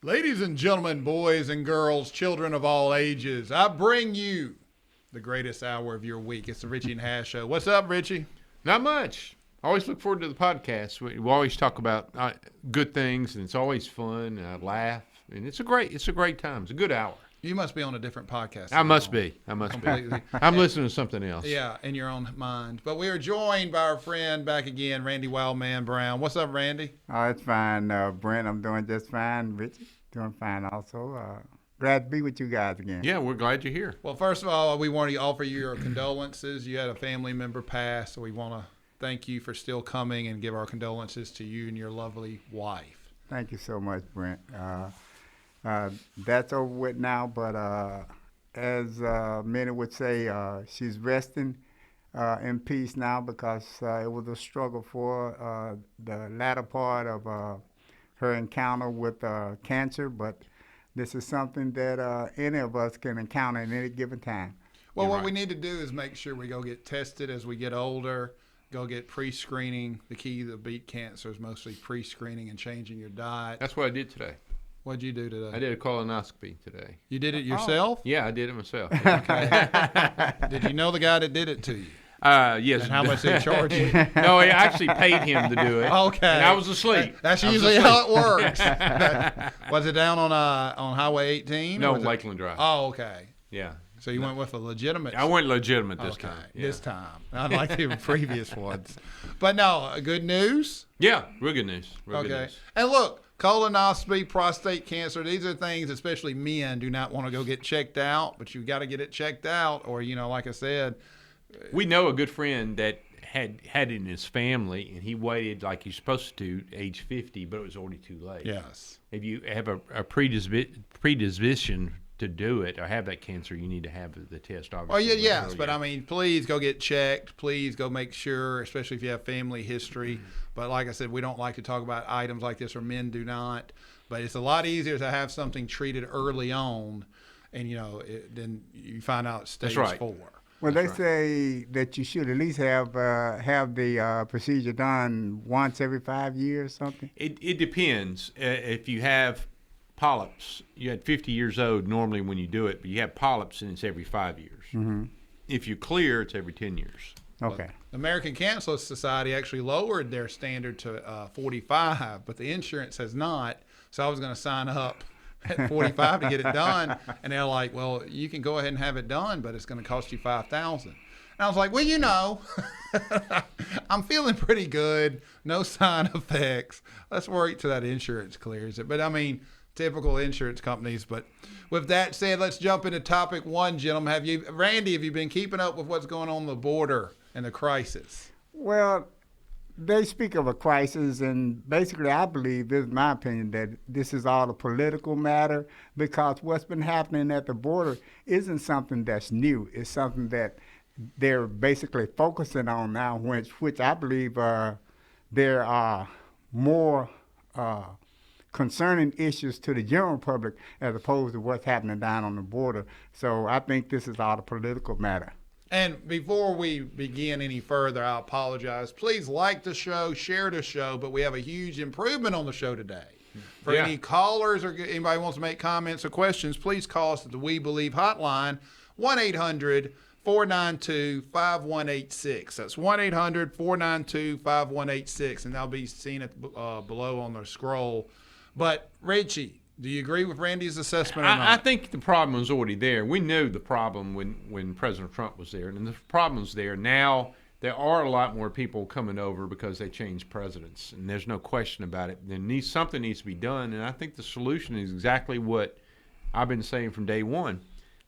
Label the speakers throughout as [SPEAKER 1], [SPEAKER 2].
[SPEAKER 1] Ladies and gentlemen, boys and girls, children of all ages, I bring you the greatest hour of your week. It's the Richie and Hazz Show. What's up, Richie?
[SPEAKER 2] Not much. I always look forward to the podcast. We always talk about good things, and it's always fun. And I laugh, and it's a great time. It's a good hour.
[SPEAKER 1] You must be on a different podcast.
[SPEAKER 2] I must be.
[SPEAKER 1] Completely.
[SPEAKER 2] I'm listening to something else.
[SPEAKER 1] Yeah, in your own mind. But we are joined by our friend back again, Randy Wildman Brown. What's up, Randy?
[SPEAKER 3] Oh, it's fine, Brent. I'm doing just fine. Richie, doing fine also. Glad to be with you guys again.
[SPEAKER 2] Yeah, we're glad you're here.
[SPEAKER 1] Well, first of all, we want to offer you your condolences. You had a family member pass, so we want to thank you for still coming and give our condolences to you and your lovely wife.
[SPEAKER 3] Thank you so much, Brent. That's over with now, but as many would say, she's resting in peace now because it was a struggle for the latter part of her encounter with cancer, but this is something that any of us can encounter at any given time.
[SPEAKER 1] Well,
[SPEAKER 2] You're
[SPEAKER 1] what
[SPEAKER 2] right.
[SPEAKER 1] we need to do is make sure we go get tested as we get older, go get pre-screening. The key to beat cancer is mostly pre-screening and changing your diet.
[SPEAKER 2] That's what I did today.
[SPEAKER 1] What'd you do today?
[SPEAKER 2] I did a colonoscopy today.
[SPEAKER 1] You did it yourself?
[SPEAKER 2] Yeah, I did it myself.
[SPEAKER 1] Did you know the guy that did it to you?
[SPEAKER 2] Yes.
[SPEAKER 1] And how much they charge you?
[SPEAKER 2] No, I actually paid him to do it.
[SPEAKER 1] Okay.
[SPEAKER 2] And I was asleep.
[SPEAKER 1] That's
[SPEAKER 2] I was
[SPEAKER 1] usually
[SPEAKER 2] asleep.
[SPEAKER 1] how it works. Was it down on Highway 18?
[SPEAKER 2] No,
[SPEAKER 1] or was it-
[SPEAKER 2] Lakeland Drive.
[SPEAKER 1] Oh, okay.
[SPEAKER 2] Yeah.
[SPEAKER 1] So you went with a legitimate.
[SPEAKER 2] I went legitimate this
[SPEAKER 1] Okay,
[SPEAKER 2] time. Yeah.
[SPEAKER 1] this time. Unlike the previous ones. But no, good news.
[SPEAKER 2] Yeah, real good news. Real good
[SPEAKER 1] Okay.
[SPEAKER 2] news.
[SPEAKER 1] And look, colonoscopy, prostate cancer, these are things, especially men, do not want to go get checked out, but you got to get it checked out. Or, like I said,
[SPEAKER 2] We know a good friend that had it in his family, and he waited like he's supposed to, age 50, but it was already too late.
[SPEAKER 1] yes.
[SPEAKER 2] If you have a predisposition to do it or have that cancer, you need to have the test, obviously.
[SPEAKER 1] Oh, yeah, yes.
[SPEAKER 2] earlier.
[SPEAKER 1] But, I mean, please go get checked. Please go make sure, especially if you have family history. But like I said, we don't like to talk about items like this, or men do not. But it's a lot easier to have something treated early on, and, then you find out stage
[SPEAKER 2] right.
[SPEAKER 1] 4.
[SPEAKER 3] Well,
[SPEAKER 2] That's
[SPEAKER 3] they say that you should at least have the procedure done once every 5 years, something.
[SPEAKER 2] It depends. If you have polyps, you're at 50 years old normally when you do it, but you have polyps and it's every 5 years.
[SPEAKER 3] Mm-hmm.
[SPEAKER 2] If you clear, it's every 10 years.
[SPEAKER 3] Okay.
[SPEAKER 1] The American Cancer Society actually lowered their standard to 45, but the insurance has not. So I was going to sign up at 45 to get it done, and they're like, "Well, you can go ahead and have it done, but it's going to cost you $5,000." And I was like, "Well, I'm feeling pretty good. No side effects. Let's wait till that insurance clears it." But I mean, typical insurance companies. But with that said, let's jump into topic 1, gentlemen. Randy, have you been keeping up with what's going on the border and the crisis?
[SPEAKER 3] Well, they speak of a crisis, and basically I believe, this is my opinion, that this is all a political matter, because what's been happening at the border isn't something that's new. It's something that they're basically focusing on now, which I believe there are more concerning issues to the general public as opposed to what's happening down on the border. So I think this is all a political matter.
[SPEAKER 1] And before we begin any further, I apologize. Please like the show, share the show, but we have a huge improvement on the show today. For
[SPEAKER 2] Yeah.
[SPEAKER 1] any callers or anybody wants to make comments or questions, please call us at the We Believe hotline, 1-800-492-5186. That's 1-800-492-5186, and that'll be seen at below on the scroll. But, Richie, do you agree with Randy's assessment or not?
[SPEAKER 2] I think the problem was already there. We knew the problem when President Trump was there, and the problem's there. Now there are a lot more people coming over because they changed presidents, and there's no question about it. Something needs to be done, and I think the solution is exactly what I've been saying from day one.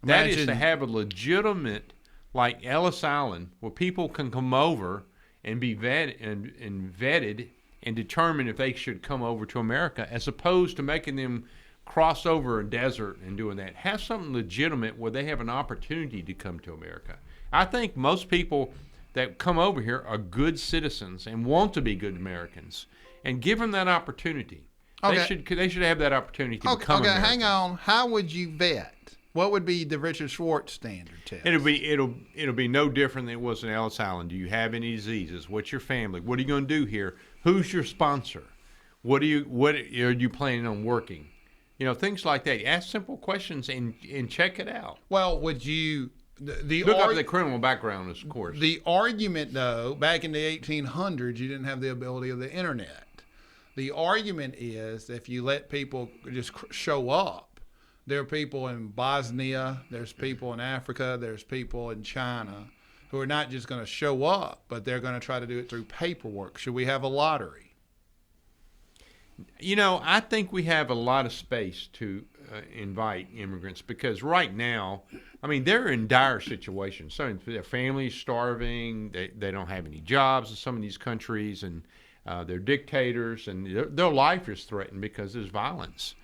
[SPEAKER 2] That is to have a legitimate, like Ellis Island, where people can come over and be vetted and determine if they should come over to America, as opposed to making them cross over a desert and doing that. Have something legitimate where they have an opportunity to come to America. I think most people that come over here are good citizens and want to be good Americans, and give them that opportunity.
[SPEAKER 1] Okay.
[SPEAKER 2] They should have that opportunity to become
[SPEAKER 1] Okay,
[SPEAKER 2] American.
[SPEAKER 1] hang on. How would you vet? What would be the Richard Schwartz standard test?
[SPEAKER 2] It'll be no different than it was in Ellis Island. Do you have any diseases? What's your family? What are you going to do here? Who's your sponsor? What are you planning on working? things like that. Ask simple questions and check it out.
[SPEAKER 1] Well, would you the
[SPEAKER 2] Look up the criminal background, of course.
[SPEAKER 1] The argument, though, back in the 1800s, you didn't have the ability of the internet. The argument is that if you let people just show up, there are people in Bosnia, there's people in Africa, there's people in China who are not just going to show up, but they're going to try to do it through paperwork. Should we have a lottery?
[SPEAKER 2] I think we have a lot of space to invite immigrants because right now, they're in dire situations. So their family's starving. They don't have any jobs in some of these countries, and they're dictators, and their life is threatened because there's violence.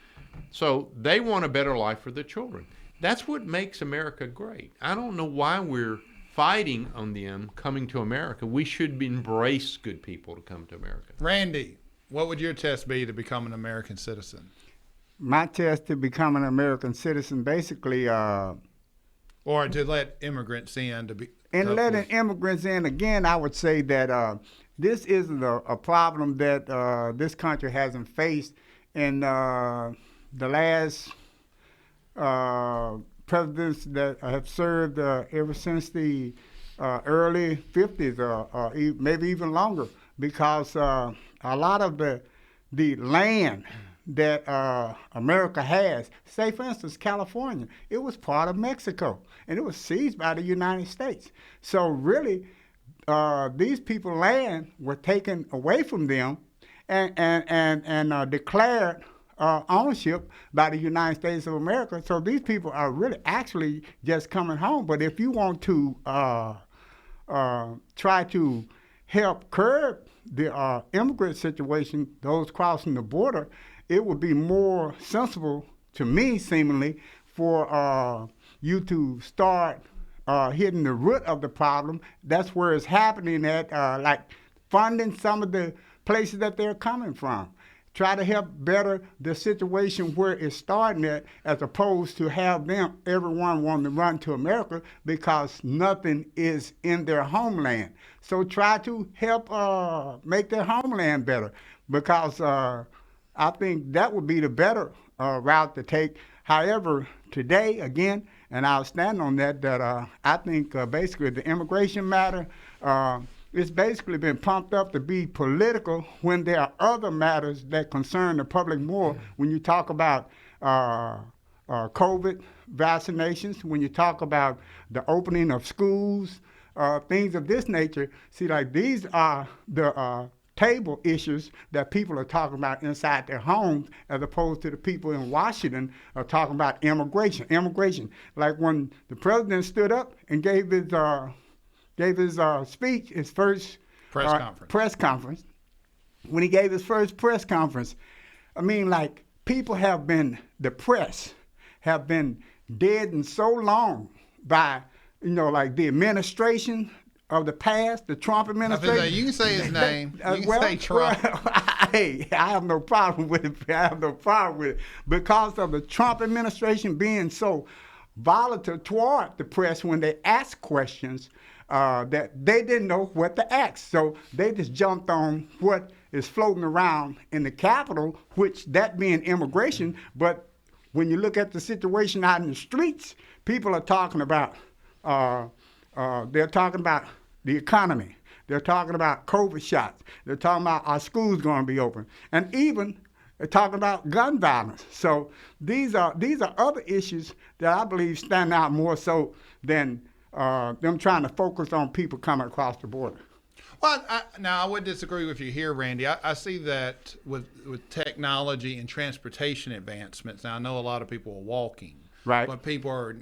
[SPEAKER 2] So they want a better life for their children. That's what makes America great. I don't know why we're fighting on them coming to America. We should embrace good people to come to America.
[SPEAKER 1] Randy, what would your test be to become an American citizen?
[SPEAKER 3] My test to become an American citizen, basically,
[SPEAKER 1] or to let immigrants in to be.
[SPEAKER 3] And letting immigrants in, again, I would say that this isn't a problem that this country hasn't faced in the last presidents that have served ever since the early 50s or maybe even longer, because a lot of the land that America has, say for instance California, it was part of Mexico and it was seized by the United States. So really these people's land were taken away from them and declared ownership by the United States of America. So these people are really actually just coming home. But if you want to try to help curb the immigrant situation, those crossing the border, it would be more sensible to me, seemingly, for you to start hitting the root of the problem. That's where it's happening at, like funding some of the places that they're coming from. Try to help better the situation where it's starting at, as opposed to have everyone wanting to run to America because nothing is in their homeland. So try to help make their homeland better, because I think that would be the better route to take. However, today, again, and I'll stand on that, I think basically the immigration matter, it's basically been pumped up to be political when there are other matters that concern the public more. When you talk about COVID vaccinations, when you talk about the opening of schools, things of this nature, see, like these are the table issues that people are talking about inside their homes, as opposed to the people in Washington are talking about immigration. Like when the president stood up and gave his speech, his first press conference. When he gave his first press conference, people have been, the press have been dead and so long by, the administration of the past, the Trump administration.
[SPEAKER 1] You can say his name. You can say Trump.
[SPEAKER 3] Hey, I have no problem with it. Because of the Trump administration being so volatile toward the press when they ask questions, that they didn't know what to ask. So they just jumped on what is floating around in the Capitol, which that being immigration. But when you look at the situation out in the streets, people are talking about, they're talking about the economy. They're talking about COVID shots. They're talking about our schools going to be open. And even they're talking about gun violence. So these are other issues that I believe stand out more so than them trying to focus on people coming across the border.
[SPEAKER 1] Well, I would disagree with you here, Randy. I see that with technology and transportation advancements. Now, I know a lot of people are walking.
[SPEAKER 3] Right.
[SPEAKER 1] But people are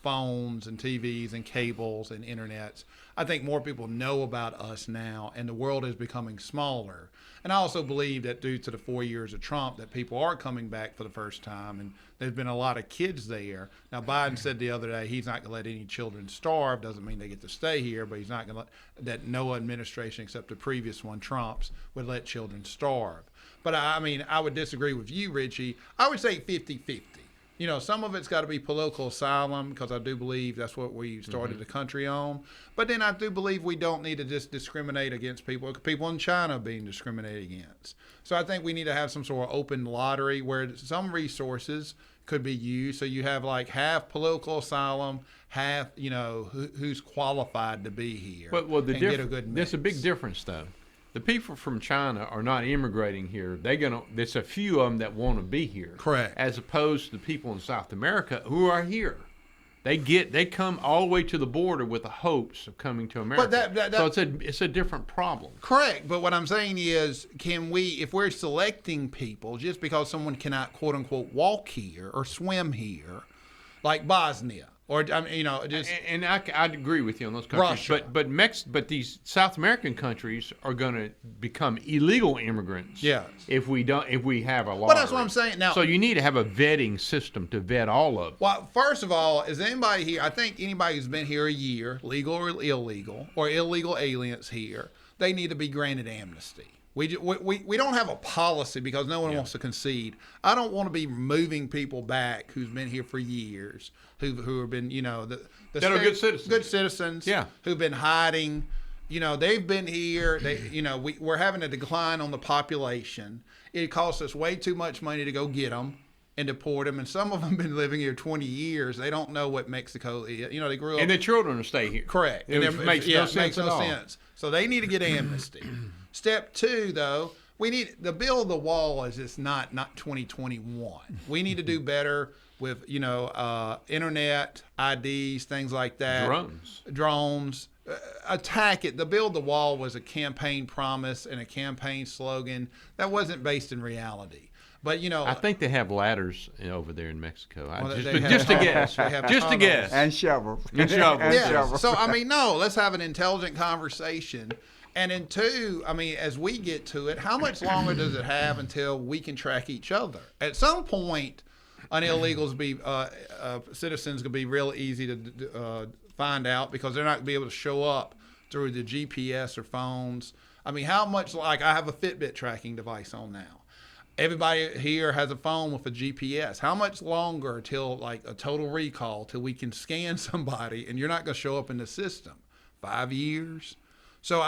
[SPEAKER 1] phones and TVs and cables and internets. I think more people know about us now, and the world is becoming smaller. And I also believe that due to the 4 years of Trump, that people are coming back for the first time, and there's been a lot of kids there. Now, Biden said the other day he's not going to let any children starve. Doesn't mean they get to stay here, but he's not going to let that no administration except the previous one, Trump's, would let children starve. But I would disagree with you, Richie. I would say 50-50. Some of it's got to be political asylum because I do believe that's what we started the country on. But then I do believe we don't need to just discriminate against people. People in China being discriminated against. So I think we need to have some sort of open lottery where some resources could be used. So you have like half political asylum, half who's qualified to be here.
[SPEAKER 2] But
[SPEAKER 1] and get a good mix.
[SPEAKER 2] There's a big difference though. The people from China are not immigrating here. There's a few of them that want to be here.
[SPEAKER 1] Correct.
[SPEAKER 2] As opposed to the people in South America who are here. They come all the way to the border with the hopes of coming to America.
[SPEAKER 1] But
[SPEAKER 2] so it's a different problem.
[SPEAKER 1] Correct. But what I'm saying is, if we're selecting people just because someone cannot quote unquote walk here or swim here, like Bosnia. Or
[SPEAKER 2] and I'd agree with you on those countries.
[SPEAKER 1] Russia.
[SPEAKER 2] But these South American countries are going to become illegal immigrants.
[SPEAKER 1] Yes.
[SPEAKER 2] If we have a law.
[SPEAKER 1] But that's what I'm saying now.
[SPEAKER 2] So you need to have a vetting system to vet all of them.
[SPEAKER 1] Well, first of all, is anybody here? I think anybody who's been here a year, legal or illegal aliens here, they need to be granted amnesty. We don't have a policy because no one wants to concede. I don't want to be moving people back who's been here for years, who have been, that
[SPEAKER 2] are good citizens.
[SPEAKER 1] Good citizens.
[SPEAKER 2] Yeah.
[SPEAKER 1] Who've been hiding. They've been here. We're having a decline on the population. It costs us way too much money to go get them and deport them. And some of them have been living here 20 years. They don't know what Mexico is. They grew up.
[SPEAKER 2] And their children will stay here.
[SPEAKER 1] Correct.
[SPEAKER 2] It makes no sense at all.
[SPEAKER 1] So they need to get amnesty. Step 2, though, we need the build the wall is just not 2021. We need to do better with internet IDs, things like that. Drones. Attack it. The build the wall was a campaign promise and a campaign slogan that wasn't based in reality. But
[SPEAKER 2] I think they have ladders over there in Mexico.
[SPEAKER 1] Just
[SPEAKER 2] a guess. Just a guess.
[SPEAKER 3] And shovels.
[SPEAKER 1] Yeah. So no. Let's have an intelligent conversation. And then 2, as we get to it, how much longer does it have until we can track each other? At some point, an illegals citizens can be real easy to find out because they're not going to be able to show up through the GPS or phones. How much? Like I have a Fitbit tracking device on now. Everybody here has a phone with a GPS. How much longer till like a total recall till we can scan somebody and you're not going to show up in the system? 5 years? So,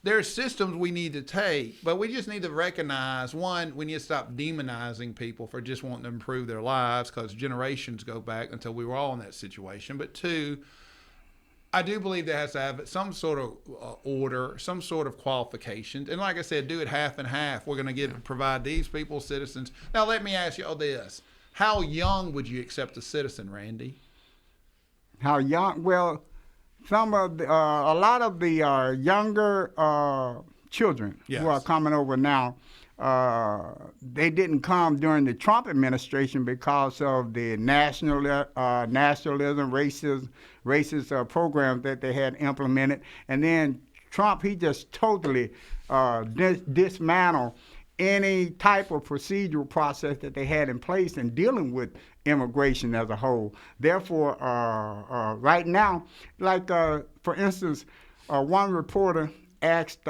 [SPEAKER 1] there's systems we need to take, but we just need to recognize, one, we need to stop demonizing people for just wanting to improve their lives because generations go back until we were all in that situation. But 2, I do believe there has to have some sort of order, some sort of qualifications. And like I said, do it half and half. We're going to provide these people citizens. Now, let me ask you all this. How young would you accept a citizen, Randy?
[SPEAKER 3] How young? Well, a lot of the younger children who are coming over now, they didn't come during the Trump administration because of the nationalism, racist programs that they had implemented. And then Trump, he just totally dismantled any type of procedural process that they had in place in dealing with immigration as a whole. Therefore, right now, like for instance, one reporter asked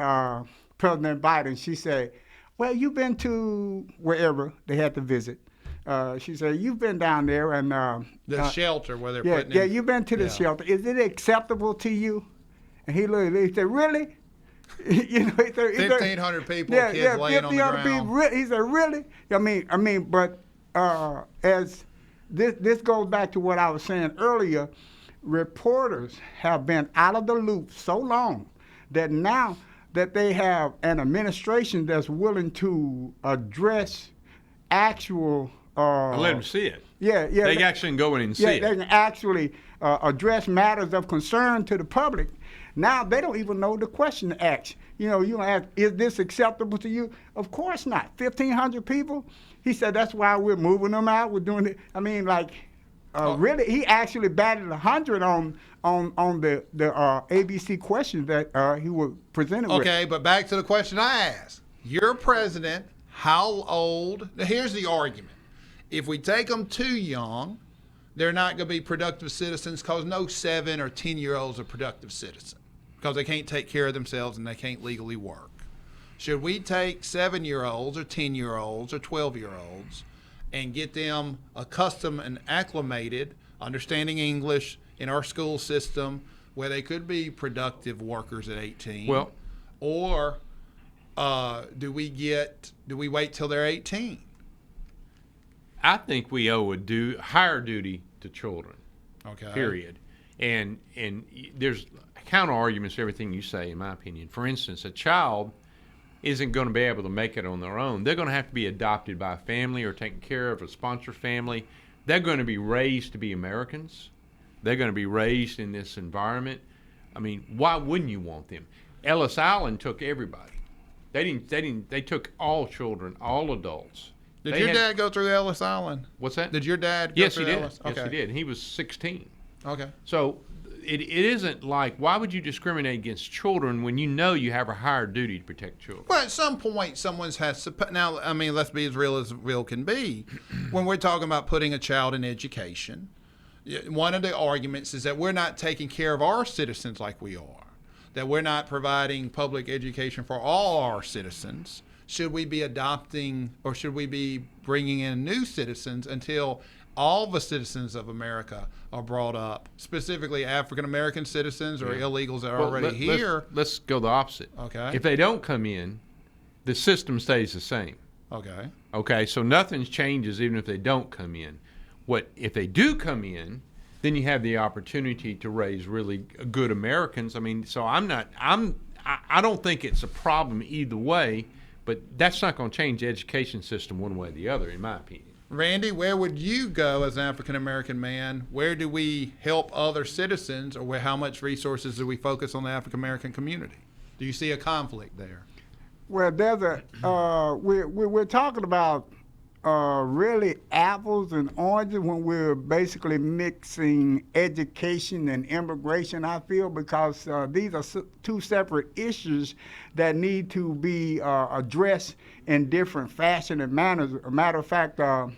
[SPEAKER 3] President Biden, she said, well, you've been to wherever they had to visit. She said, you've been down there and
[SPEAKER 1] the shelter where they're putting
[SPEAKER 3] in. You've been to the shelter. Is it acceptable to you? And he looked, he said, really?
[SPEAKER 1] He said, 1,500 people, kids laying on the ground.
[SPEAKER 3] He said, really? But as this goes back to what I was saying earlier, reporters have been out of the loop so long that now that they have an administration that's willing to address actual
[SPEAKER 2] let them see it.
[SPEAKER 3] Yeah.
[SPEAKER 2] They actually can go in and see it.
[SPEAKER 3] They can actually address matters of concern to the public. Now they don't even know the question to ask. You ask, is this acceptable to you? Of course not. 1,500 people. He said that's why we're moving them out. We're doing it. Really, he actually batted 100 on the ABC questions that he was presented with.
[SPEAKER 1] Okay, but back to the question I asked. You're president. How old? Now, here's the argument. If we take them too young, they're not going to be productive citizens because no 7 or 10-year-olds are productive citizens because they can't take care of themselves and they can't legally work. Should we take 7-year-olds or 10-year-olds or 12-year-olds and get them accustomed and acclimated, understanding English in our school system, where they could be productive workers at 18?
[SPEAKER 2] Well,
[SPEAKER 1] or do we wait till they're 18?
[SPEAKER 2] I think we owe a higher duty to children.
[SPEAKER 1] Okay.
[SPEAKER 2] Period. And there's counter arguments to everything you say, in my opinion. For instance, a child isn't going to be able to make it on their own. They're going to have to be adopted by a family or taken care of, a sponsor family. They're going to be raised to be Americans. They're going to be raised in this environment. I mean, why wouldn't you want them? Ellis Island took everybody. They took all children, all adults.
[SPEAKER 1] Did your dad go through Ellis Island?
[SPEAKER 2] What's that?
[SPEAKER 1] Did your dad go through Ellis?
[SPEAKER 2] Yes, he did. He was 16.
[SPEAKER 1] Okay.
[SPEAKER 2] So it isn't like, why would you discriminate against children when you know you have a higher duty to protect children?
[SPEAKER 1] Well, at some point, someone's has to. Now, I mean, let's be as real can be. When we're talking about putting a child in education, one of the arguments is that we're not taking care of our citizens like we are, that we're not providing public education for all our citizens. Should we be adopting, or should we be bringing in new citizens until all the citizens of America are brought up, specifically African American citizens or illegals that are already here?
[SPEAKER 2] Let's go the opposite.
[SPEAKER 1] Okay.
[SPEAKER 2] If they don't come in, the system stays the same.
[SPEAKER 1] Okay.
[SPEAKER 2] Okay, so nothing changes even if they don't come in. If they do come in, then you have the opportunity to raise really good Americans. I mean, so I don't think it's a problem either way, but that's not going to change the education system one way or the other, in my opinion.
[SPEAKER 1] Randy, where would you go as an African American man? Where do we help other citizens, or how much resources do we focus on the African American community? Do you see a conflict there?
[SPEAKER 3] Well, there's we're talking about really apples and oranges when we're basically mixing education and immigration, I feel, because these are two separate issues that need to be addressed in different fashion and manners. A matter of fact, for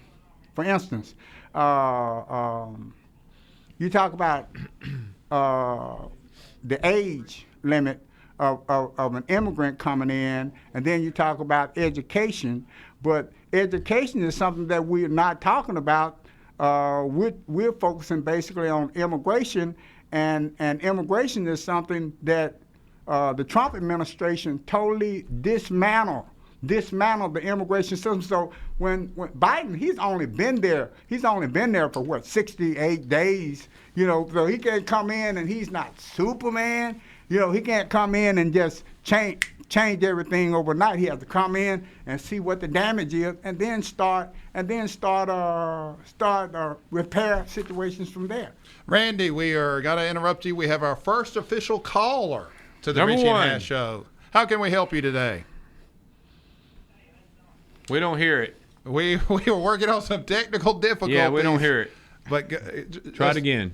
[SPEAKER 3] instance, you talk about the age limit of an immigrant coming in, and then you talk about education, but education is something that we're not talking about. We're focusing basically on immigration, and immigration is something that the Trump administration totally dismantled the immigration system. So when Biden, he's only been there for what, 68 days, so he can't come in and he's not Superman. He can't come in and just change everything overnight. He has to come in and see what the damage is, and then start repair situations from there.
[SPEAKER 1] Randy, we are got to interrupt you. We have our first official caller to the
[SPEAKER 2] Number
[SPEAKER 1] Richie and
[SPEAKER 2] one.
[SPEAKER 1] Hazz show. How can we help you today?
[SPEAKER 2] We don't hear it.
[SPEAKER 1] We were working on some technical difficulties.
[SPEAKER 2] Yeah, we don't hear it.
[SPEAKER 1] But
[SPEAKER 2] Try it again.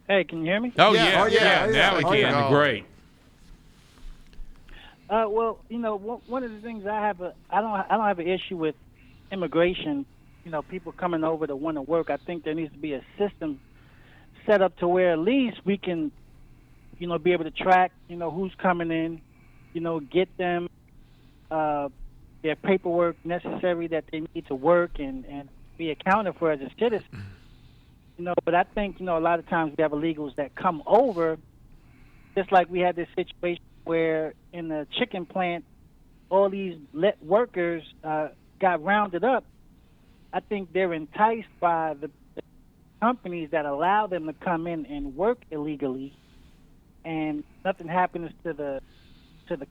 [SPEAKER 4] Hey, can you hear me?
[SPEAKER 2] Oh,
[SPEAKER 1] Yeah,
[SPEAKER 2] yeah.
[SPEAKER 1] oh, yeah,
[SPEAKER 2] Now we
[SPEAKER 1] yeah.
[SPEAKER 2] can. Great.
[SPEAKER 4] Well, one of the things I don't have an issue with immigration. People coming over to want to work. I think there needs to be a system set up to where at least we can, be able to track, who's coming in, get them their paperwork necessary that they need to work and be accounted for as a citizen. But I think, a lot of times we have illegals that come over, just like we had this situation where in the chicken plant, all these workers got rounded up. I think they're enticed by the companies that allow them to come in and work illegally, and nothing happens to the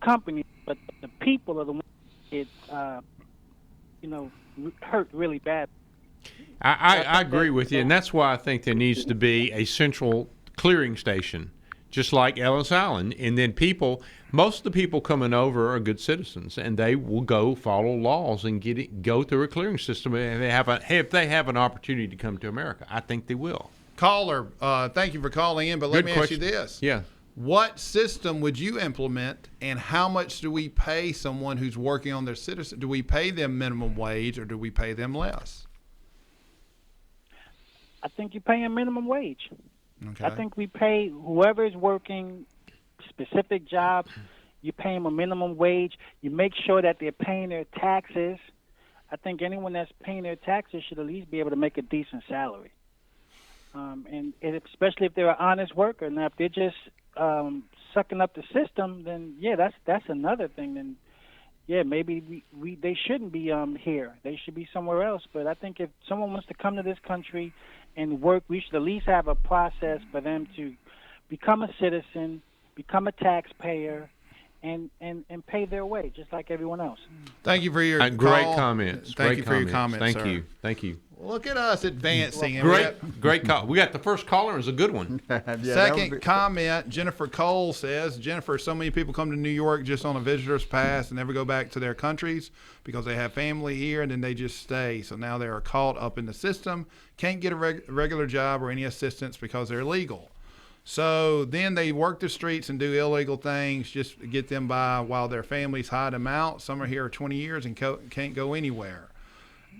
[SPEAKER 4] company, but the people are the ones that get hurt really bad.
[SPEAKER 2] I agree with you, and that's why I think there needs to be a central clearing station, just like Ellis Island. And then most of the people coming over are good citizens, and they will go follow laws and go through a clearing system. And if they have an opportunity to come to America, I think they will.
[SPEAKER 1] Caller, thank you for calling in, but let me ask you this.
[SPEAKER 2] Yeah.
[SPEAKER 1] What system would you implement, and how much do we pay someone who's working on their citizen? Do we pay them minimum wage, or do we pay them less?
[SPEAKER 4] I think you pay a minimum wage.
[SPEAKER 1] Okay.
[SPEAKER 4] I think we pay whoever is working specific jobs, you pay them a minimum wage. You make sure that they're paying their taxes. I think anyone that's paying their taxes should at least be able to make a decent salary. And especially if they're an honest worker. Now, if they're just sucking up the system, then yeah, that's another thing. Then yeah, maybe they shouldn't be here. They should be somewhere else. But I think if someone wants to come to this country and work, we should at least have a process for them to become a citizen, become a taxpayer, and pay their way just like everyone else.
[SPEAKER 1] Thank you for your
[SPEAKER 2] great
[SPEAKER 1] call.
[SPEAKER 2] comments.
[SPEAKER 1] Thank
[SPEAKER 2] Great
[SPEAKER 1] you for your comments,
[SPEAKER 2] Thank
[SPEAKER 1] sir.
[SPEAKER 2] you. Thank you.
[SPEAKER 1] Look at us advancing. And
[SPEAKER 2] Great call. We got the first caller. Is a good one.
[SPEAKER 1] Second comment, Jennifer Cole says, Jennifer, so many people come to New York just on a visitor's pass and never go back to their countries because they have family here and then they just stay. So now they are caught up in the system, can't get a regular job or any assistance because they're illegal. So then they work the streets and do illegal things just to get them by while their families hide them out. Some are here 20 years and can't go anywhere.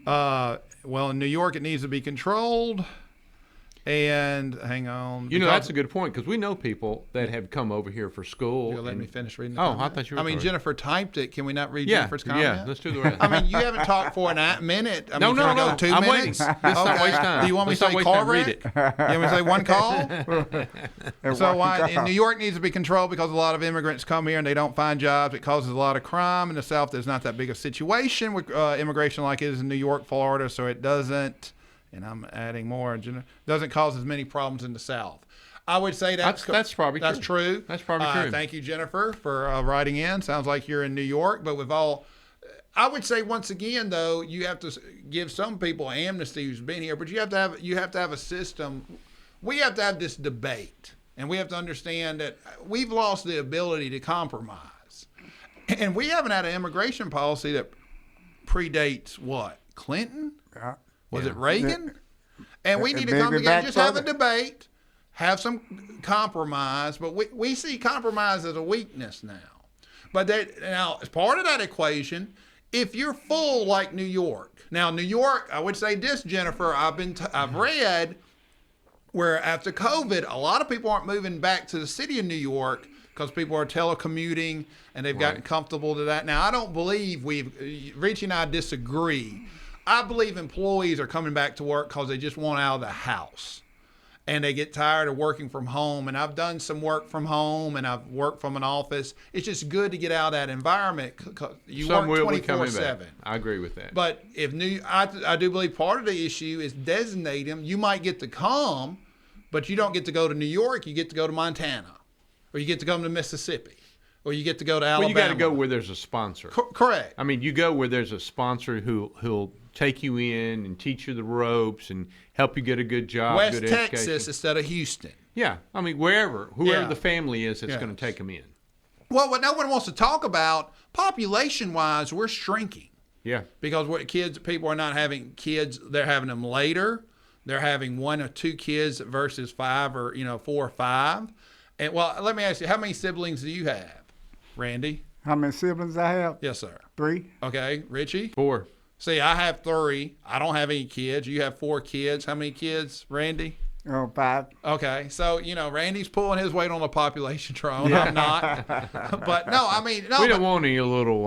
[SPEAKER 1] Well, in New York, it needs to be controlled. And hang on.
[SPEAKER 2] You know, that's a good point because we know people that have come over here for school.
[SPEAKER 1] You'll let me finish reading the
[SPEAKER 2] Oh,
[SPEAKER 1] comment?
[SPEAKER 2] I thought you were
[SPEAKER 1] I mean,
[SPEAKER 2] sorry.
[SPEAKER 1] Jennifer typed it. Can we not read
[SPEAKER 2] Yeah,
[SPEAKER 1] Jennifer's comment?
[SPEAKER 2] yeah. Let's do the rest.
[SPEAKER 1] I mean, you haven't talked for a minute. I mean,
[SPEAKER 2] No,
[SPEAKER 1] can we
[SPEAKER 2] no.
[SPEAKER 1] go 2
[SPEAKER 2] I'm
[SPEAKER 1] minutes?
[SPEAKER 2] waiting. Let's not waste time.
[SPEAKER 1] Do you want me
[SPEAKER 2] Let's
[SPEAKER 1] to
[SPEAKER 2] not
[SPEAKER 1] say
[SPEAKER 2] waste
[SPEAKER 1] car
[SPEAKER 2] time.
[SPEAKER 1] wreck?
[SPEAKER 2] Read it.
[SPEAKER 1] You want me to say one call? So why in New York needs to be controlled because a lot of immigrants come here and they don't find jobs. It causes a lot of crime. In the South, there's not that big a situation with immigration like it is in New York, Florida, so it doesn't, and I'm adding more, doesn't cause as many problems in the South. I would say that's
[SPEAKER 2] probably
[SPEAKER 1] that's
[SPEAKER 2] true.
[SPEAKER 1] true.
[SPEAKER 2] That's probably true.
[SPEAKER 1] Thank you, Jennifer, for writing in. Sounds like you're in New York, but with all, I would say once again though, you have to give some people amnesty who's been here, but you have to have a system. We have to have this debate, and we have to understand that we've lost the ability to compromise, and we haven't had an immigration policy that predates what Clinton. Was it Reagan? And we need to come together, just have a debate. Have some compromise, but we see compromise as a weakness now. But now, as part of that equation, if you're full like New York, now New York, I would say this, Jennifer, I've read where after COVID, a lot of people aren't moving back to the city of New York because people are telecommuting and they've gotten comfortable to that. Now, I don't believe Richie and I disagree. I believe employees are coming back to work because they just want out of the house. And they get tired of working from home. And I've done some work from home, and I've worked from an office. It's just good to get out of that environment because you work 24/7.
[SPEAKER 2] I agree with that.
[SPEAKER 1] But I do believe part of the issue is designate them. You might get to come, but you don't get to go to New York. You get to go to Montana, or you get to come to Mississippi, or you get to go to Alabama.
[SPEAKER 2] Well, you got to go where there's a sponsor.
[SPEAKER 1] Correct.
[SPEAKER 2] I mean, you go where there's a sponsor who'll take you in and teach you the ropes and help you get a good job,
[SPEAKER 1] West
[SPEAKER 2] good
[SPEAKER 1] Texas
[SPEAKER 2] education.
[SPEAKER 1] instead of Houston.
[SPEAKER 2] Yeah, I mean, whoever the family is that's going to take them in.
[SPEAKER 1] Well, what no one wants to talk about, population-wise, we're shrinking.
[SPEAKER 2] Yeah.
[SPEAKER 1] Because people are not having kids, they're having them later. They're having 1 or 2 kids versus 5 or 4 or 5. And well, let me ask you, how many siblings do you have, Randy?
[SPEAKER 3] How many siblings I have?
[SPEAKER 1] Yes, sir.
[SPEAKER 3] 3.
[SPEAKER 1] Okay, Richie?
[SPEAKER 2] 4.
[SPEAKER 1] See, I have 3. I don't have any kids. You have 4 kids. How many kids, Randy?
[SPEAKER 3] 5.
[SPEAKER 1] Okay, so Randy's pulling his weight on the population drone. I'm not. But no, I mean, no.
[SPEAKER 2] We don't want any little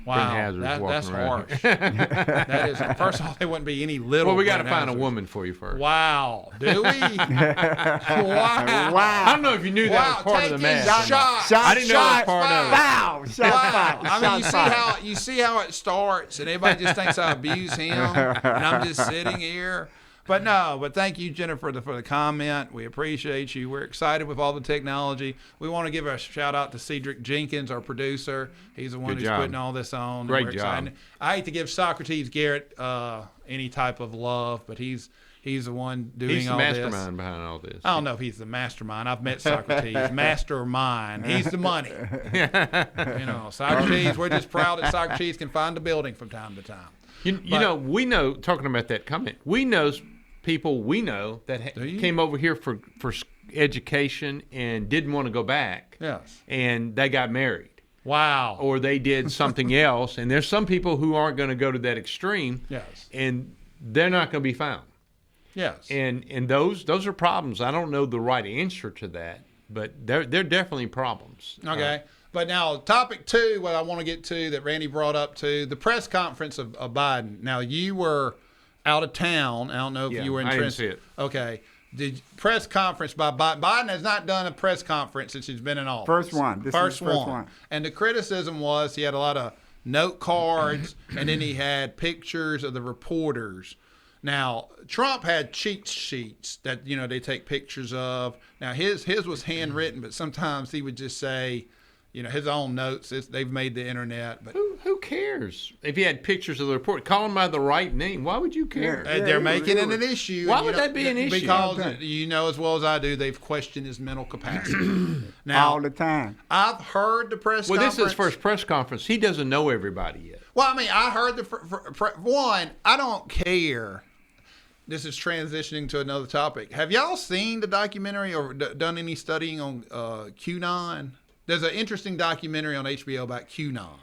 [SPEAKER 1] Wow, that's harsh. That is. First of all, there wouldn't be any little.
[SPEAKER 2] Well, we got to find a
[SPEAKER 1] Hazards.
[SPEAKER 2] woman for you first.
[SPEAKER 1] Wow, do we? Wow.
[SPEAKER 3] Wow.
[SPEAKER 2] I don't know if you knew that was part of the match.
[SPEAKER 1] Shot.
[SPEAKER 2] I didn't know that was part of it.
[SPEAKER 3] Wow. Shot fired.
[SPEAKER 1] I mean,
[SPEAKER 3] Shot
[SPEAKER 1] you see how it starts, and everybody just thinks I abuse him, and I'm just sitting here. But thank you, Jennifer, for the comment. We appreciate you. We're excited with all the technology. We want to give a shout out to Cedric Jenkins, our producer. He's the one who's putting all this on.
[SPEAKER 2] Great
[SPEAKER 1] We're
[SPEAKER 2] job.
[SPEAKER 1] excited. I hate to give Socrates Garrett any type of love, but he's the one doing
[SPEAKER 2] He's the
[SPEAKER 1] all this.
[SPEAKER 2] mastermind behind all this.
[SPEAKER 1] I don't know if he's the mastermind. I've met Socrates. Mastermind. He's the money. Socrates, we're just proud that Socrates can find a building from time to time.
[SPEAKER 2] We know, talking about that comment, we know people that came over here for education and didn't want to go back.
[SPEAKER 1] Yes.
[SPEAKER 2] And they got married.
[SPEAKER 1] Wow.
[SPEAKER 2] Or they did something else. And there's some people who aren't going to go to that extreme.
[SPEAKER 1] Yes.
[SPEAKER 2] And they're not going to be found.
[SPEAKER 1] Yes.
[SPEAKER 2] And those are problems. I don't know the right answer to that, but they're definitely problems.
[SPEAKER 1] Okay. But now, topic 2, what I want to get to that Randy brought up to the press conference of Biden. Now, you were out of town. I don't know if you were in.
[SPEAKER 2] I didn't see it.
[SPEAKER 1] Okay. The press conference by Biden. Biden has not done a press conference since he's been in office.
[SPEAKER 3] First one. This is
[SPEAKER 1] First
[SPEAKER 3] the first
[SPEAKER 1] one. And the criticism was he had a lot of note cards, and then he had pictures of the reporters. Now, Trump had cheat sheets that, they take pictures of. Now, his was handwritten, but sometimes he would just say, his own notes. They've made the internet. But
[SPEAKER 2] Who cares? If he had pictures of the report, call him by the right name. Why would you care?
[SPEAKER 1] They're making it an issue.
[SPEAKER 2] Why would that be an issue?
[SPEAKER 1] Because you know as well as I do, they've questioned his mental capacity. Now,
[SPEAKER 3] all the time.
[SPEAKER 1] I've heard the press conference.
[SPEAKER 2] This is his first press conference. He doesn't know everybody yet.
[SPEAKER 1] Well, I mean, I heard one. I don't care. This is transitioning to another topic. Have y'all seen the documentary or done any studying on QAnon? There's an interesting documentary on HBO about QAnon.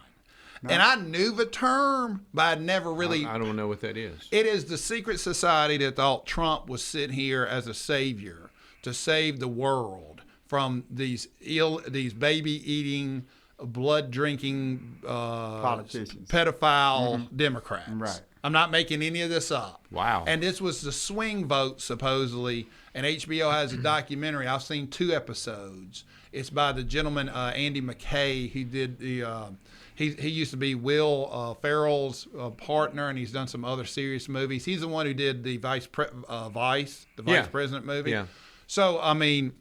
[SPEAKER 1] No. And I knew the term, but I never really...
[SPEAKER 2] I don't know what that is.
[SPEAKER 1] It is the secret society that thought Trump was sitting here as a savior to save the world from these baby-eating, blood-drinking
[SPEAKER 3] politicians,
[SPEAKER 1] pedophile Democrats.
[SPEAKER 3] Right.
[SPEAKER 1] I'm not making any of this up.
[SPEAKER 2] Wow.
[SPEAKER 1] And this was the swing vote, supposedly, and HBO has a documentary. I've seen 2 episodes. It's by the gentleman, Andy McKay. He did the... He used to be Will Ferrell's partner, and he's done some other serious movies. He's the one who did the Vice President movie.
[SPEAKER 2] Yeah.
[SPEAKER 1] So, I mean,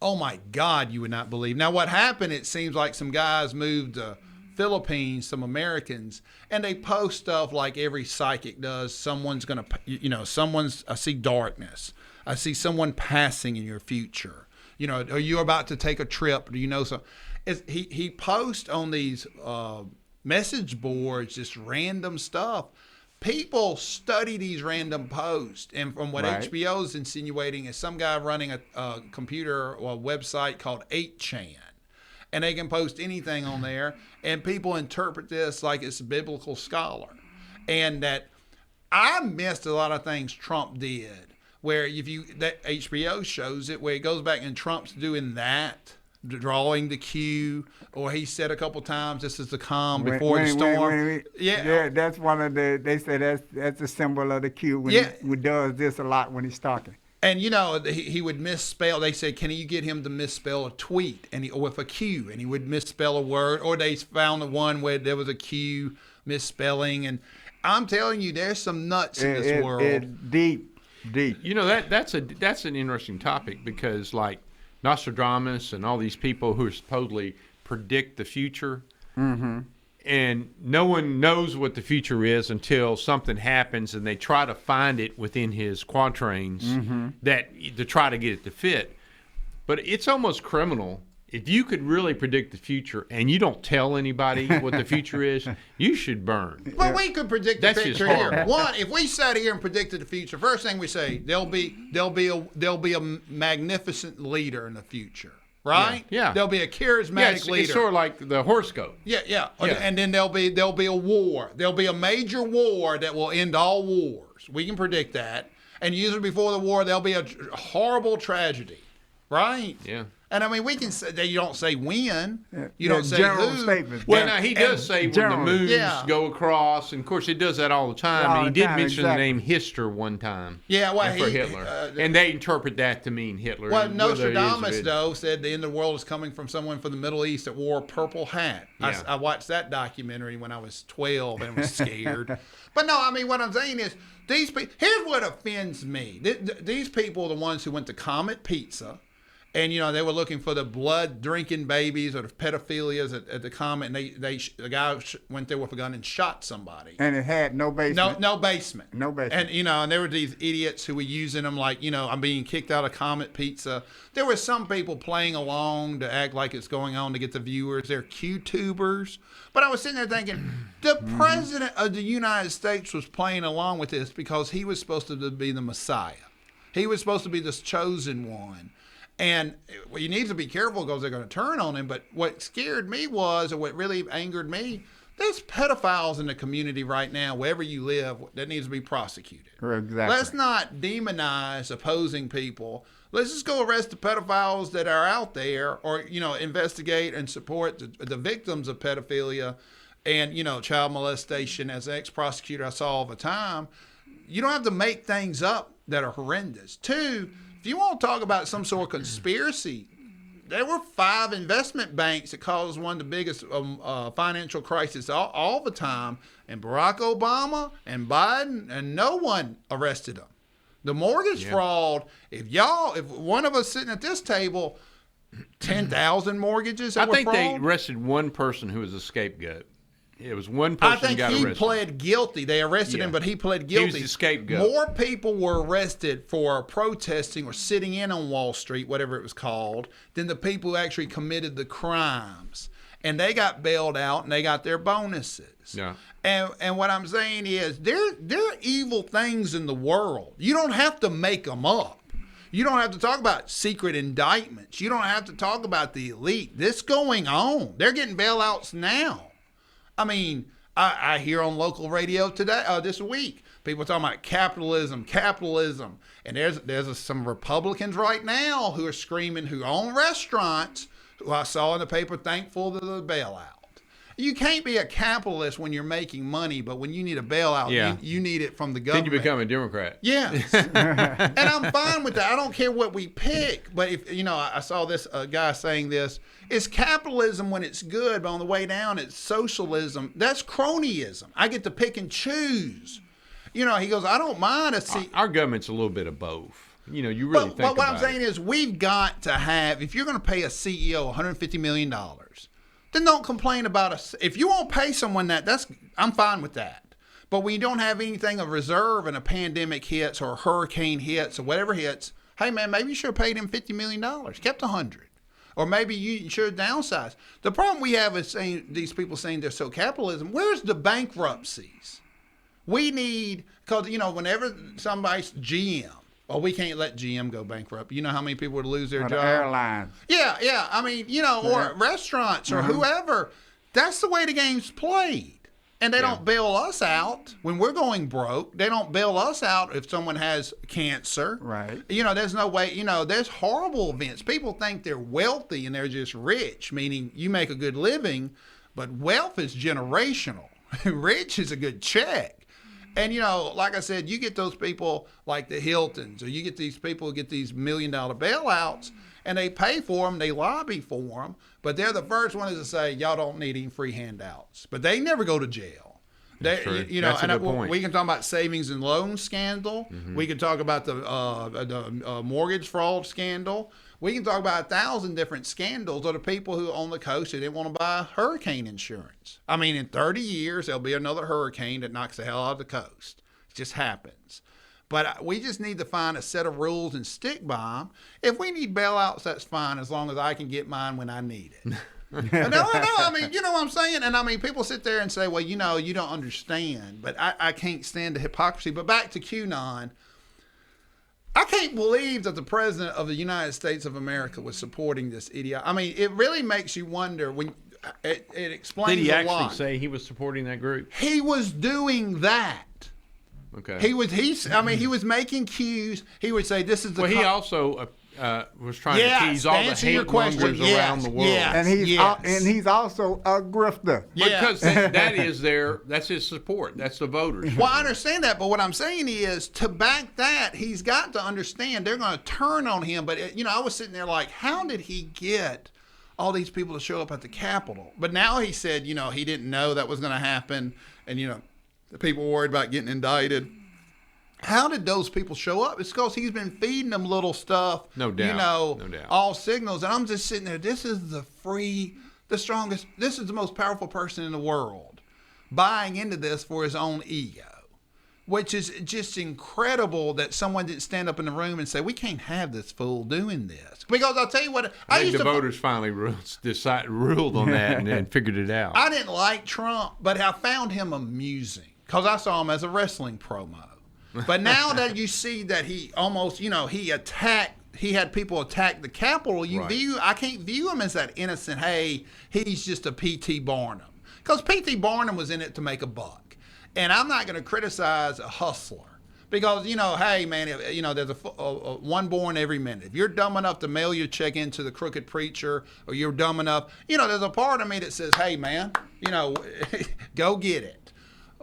[SPEAKER 1] oh my God, you would not believe. Now, what happened, it seems like some guys moved to Philippines, some Americans, and they post stuff like every psychic does. Someone's going to, I see darkness. I see someone passing in your future. Are you about to take a trip? Do you know something? He posts on these message boards just random stuff. People study these random posts, and from what HBO is insinuating is some guy running a computer or a website called 8chan, and they can post anything on there, and people interpret this like it's a biblical scholar, and that I missed a lot of things Trump did, where that HBO shows it, where it goes back and Trump's doing that. Drawing the Q, or he said a couple times, "This is the calm before the storm."
[SPEAKER 3] Yeah, that's one of the. They say that's a symbol of the Q when he does this a lot when he's talking.
[SPEAKER 1] And he would misspell. They said, "Can you get him to misspell a tweet?" And with a Q, and he would misspell a word. Or they found the one where there was a Q misspelling. And I'm telling you, there's some nuts in this world.
[SPEAKER 3] It's deep.
[SPEAKER 2] That's an interesting topic because Nostradamus and all these people who supposedly predict the future, and no one knows what the future is until something happens, and they try to find it within his quatrains to try to get it to fit. But it's almost criminal. If you could really predict the future and you don't tell anybody what the future is, you should burn.
[SPEAKER 1] But we could predict the future here.
[SPEAKER 2] horrible.
[SPEAKER 1] One, if we sat here and predicted the future, first thing we say, there'll be a magnificent leader in the future, right?
[SPEAKER 2] Yeah.
[SPEAKER 1] There'll be a charismatic leader.
[SPEAKER 2] It's sort of like the horoscope.
[SPEAKER 1] Yeah. And then there'll be a war. There'll be a major war that will end all wars. We can predict that. And usually before the war, there'll be a horrible tragedy, right?
[SPEAKER 2] Yeah.
[SPEAKER 1] And I mean, we can say you don't say when, you
[SPEAKER 3] Yeah,
[SPEAKER 1] don't say
[SPEAKER 3] general
[SPEAKER 1] who.
[SPEAKER 3] statements.
[SPEAKER 2] Well, now he does say when the
[SPEAKER 3] generally.
[SPEAKER 2] moons
[SPEAKER 1] Yeah.
[SPEAKER 2] go across, and of course he does that all the time.
[SPEAKER 3] All
[SPEAKER 2] And he
[SPEAKER 3] the
[SPEAKER 2] did
[SPEAKER 3] time,
[SPEAKER 2] mention
[SPEAKER 3] exactly.
[SPEAKER 2] the name Hister one time.
[SPEAKER 1] Yeah, well,
[SPEAKER 2] for Hitler, and they interpret that to mean Hitler.
[SPEAKER 1] Well,
[SPEAKER 2] and whether it is or
[SPEAKER 1] Nostradamus,
[SPEAKER 2] it-
[SPEAKER 1] though, said the end of the world is coming from someone from the Middle East that wore a purple hat.
[SPEAKER 2] Yeah.
[SPEAKER 1] I watched that documentary when I was 12 and was scared. But no, I mean, what I'm saying is, here's what offends me. These people are the ones who went to Comet Pizza. And, they were looking for the blood-drinking babies or the pedophilias at the Comet. And the guy went there with a gun and shot somebody.
[SPEAKER 3] And it had no basement.
[SPEAKER 1] No basement.
[SPEAKER 3] No basement.
[SPEAKER 1] And, and there were these idiots who were using them like, I'm being kicked out of Comet Pizza. There were some people playing along to act like it's going on to get the viewers. They're Q-tubers. But I was sitting there thinking, the president of the United States was playing along with this because he was supposed to be the Messiah. He was supposed to be this chosen one. And you need to be careful because they're going to turn on him. But what scared me or what really angered me, There's pedophiles in the community right now, wherever you live, that needs to be prosecuted.
[SPEAKER 3] Exactly.
[SPEAKER 1] Let's not demonize opposing people. Let's just go arrest the pedophiles that are out there, or investigate and support the victims of pedophilia and child molestation. As an ex-prosecutor, I saw all the time. You don't have to make things up that are horrendous. Two, if you want to talk about some sort of conspiracy, there were 5 investment banks that caused one of the biggest financial crises all the time, and Barack Obama and Biden, and no one arrested them. The mortgage fraud, if one of us sitting at this table, 10,000 mortgages that
[SPEAKER 2] I
[SPEAKER 1] were
[SPEAKER 2] think
[SPEAKER 1] fraud.
[SPEAKER 2] they arrested one person who was a scapegoat. It was one person
[SPEAKER 1] I think
[SPEAKER 2] got
[SPEAKER 1] he
[SPEAKER 2] arrested.
[SPEAKER 1] pled guilty. They arrested him, but he pled guilty.
[SPEAKER 2] He was the scapegoat.
[SPEAKER 1] More people were arrested for protesting or sitting in on Wall Street, whatever it was called, than the people who actually committed the crimes. And they got bailed out, and they got their bonuses.
[SPEAKER 2] Yeah.
[SPEAKER 1] And what I'm saying is there are evil things in the world. You don't have to make them up. You don't have to talk about secret indictments. You don't have to talk about the elite. This going on. They're getting bailouts now. I mean, I hear on local radio today, this week, people talking about capitalism, and there's some Republicans right now who are screaming, who own restaurants, who I saw in the paper, thankful to the bailout. You can't be a capitalist when you're making money, but when you need a bailout, you need it from the government.
[SPEAKER 2] Then you become a Democrat.
[SPEAKER 1] Yes. And I'm fine with that. I don't care what we pick. But if I saw this guy saying this, it's capitalism when it's good, but on the way down, it's socialism. That's cronyism. I get to pick and choose. He goes, I don't mind
[SPEAKER 2] Our government's a little bit of both. You really think about it.
[SPEAKER 1] But what I'm saying is we've got to have, if you're going to pay a CEO $150 million, then don't complain about us. If you won't pay someone I'm fine with that. But when you don't have anything of reserve and a pandemic hits or a hurricane hits or whatever hits, hey man, maybe you should have paid him $50 million, kept 100. Or maybe you should downsize. The problem we have is these people saying they're so capitalism. Where's the bankruptcies? We need, because, whenever somebody's GM, we can't let GM go bankrupt. You know how many people would lose their job?
[SPEAKER 3] Airlines.
[SPEAKER 1] Yeah. I mean, or restaurants or whoever. That's the way the game's played. And they don't bail us out when we're going broke. They don't bail us out if someone has cancer.
[SPEAKER 3] Right.
[SPEAKER 1] There's no way, there's horrible events. People think they're wealthy and they're just rich, meaning you make a good living, but wealth is generational. Rich is a good check. And, like I said, you get those people like the Hiltons, or you get these people who get these $1 million bailouts, and they pay for them, they lobby for them, but they're the first ones to say, y'all don't need any free handouts. But they never go to jail.
[SPEAKER 2] That's true. That's a good point.
[SPEAKER 1] We can talk about savings and loan scandal. Mm-hmm. We can talk about the mortgage fraud scandal. We can talk about 1,000 different scandals of the people who on the coast who didn't want to buy hurricane insurance. I mean, in 30 years, there'll be another hurricane that knocks the hell out of the coast. It just happens. But we just need to find a set of rules and stick by them. If we need bailouts, that's fine, as long as I can get mine when I need it. No, I mean, you know what I'm saying? And I mean, people sit there and say, well, you don't understand. But I can't stand the hypocrisy. But back to QAnon. I can't believe that the president of the United States of America was supporting this idiot. I mean, it really makes you wonder when it explains a lot.
[SPEAKER 2] Did he actually say he was supporting that group?
[SPEAKER 1] He was doing that.
[SPEAKER 2] Okay.
[SPEAKER 1] He was making cues. He would say, "This is the."
[SPEAKER 2] Well, he also was trying to tease all the hate mongers around the world.
[SPEAKER 3] And he's also a grifter.
[SPEAKER 2] Because that's his support. That's the voters.
[SPEAKER 1] Well, I understand that, but what I'm saying is to back that, he's got to understand they're going to turn on him. But I was sitting there like, how did he get all these people to show up at the Capitol? But now he said, he didn't know that was going to happen, and the people were worried about getting indicted. How did those people show up? It's because he's been feeding them little stuff.
[SPEAKER 2] No doubt. No doubt.
[SPEAKER 1] All signals. And I'm just sitting there. This is the strongest. This is the most powerful person in the world buying into this for his own ego, which is just incredible that someone didn't stand up in the room and say, we can't have this fool doing this. Because I'll tell you what.
[SPEAKER 2] I think the voters finally ruled on that and figured it out.
[SPEAKER 1] I didn't like Trump, but I found him amusing because I saw him as a wrestling promo. But now that you see that he almost, he had people attack the Capitol, I can't view him as that innocent, hey, he's just a P.T. Barnum. Because P.T. Barnum was in it to make a buck. And I'm not going to criticize a hustler. Because, hey, man, there's one born every minute. If you're dumb enough to mail your check into the crooked preacher, or you're dumb enough, there's a part of me that says, hey, man, go get it.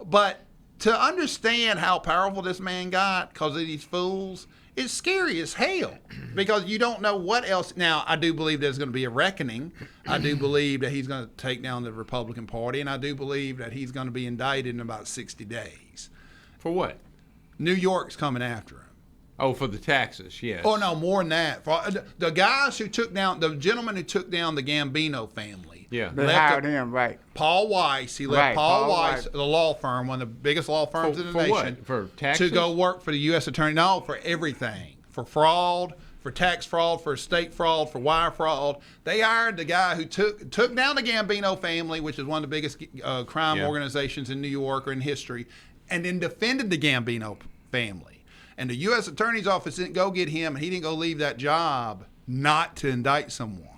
[SPEAKER 1] But to understand how powerful this man got because of these fools, it's scary as hell because you don't know what else. Now, I do believe there's going to be a reckoning. I do believe that he's going to take down the Republican Party, and I do believe that he's going to be indicted in about 60 days.
[SPEAKER 2] For what?
[SPEAKER 1] New York's coming after him.
[SPEAKER 2] Oh, for the taxes, yes.
[SPEAKER 1] Oh, no, more than that. For the guys who the gentleman who took down the Gambino family.
[SPEAKER 2] Yeah.
[SPEAKER 3] They hired him, right.
[SPEAKER 1] Paul Weiss. He left
[SPEAKER 3] Right,
[SPEAKER 1] Paul
[SPEAKER 3] Paul
[SPEAKER 1] Weiss,
[SPEAKER 3] Weiss.
[SPEAKER 1] the law firm, one of the biggest law firms in the nation.
[SPEAKER 2] What? For taxes?
[SPEAKER 1] To go work for the U.S. Attorney. No, for everything. For fraud, for tax fraud, for estate fraud, for wire fraud. They hired the guy who took down the Gambino family, which is one of the biggest crime organizations in New York or in history, and then defended the Gambino family. And the U.S. Attorney's Office didn't go get him, and he didn't go leave that job not to indict someone.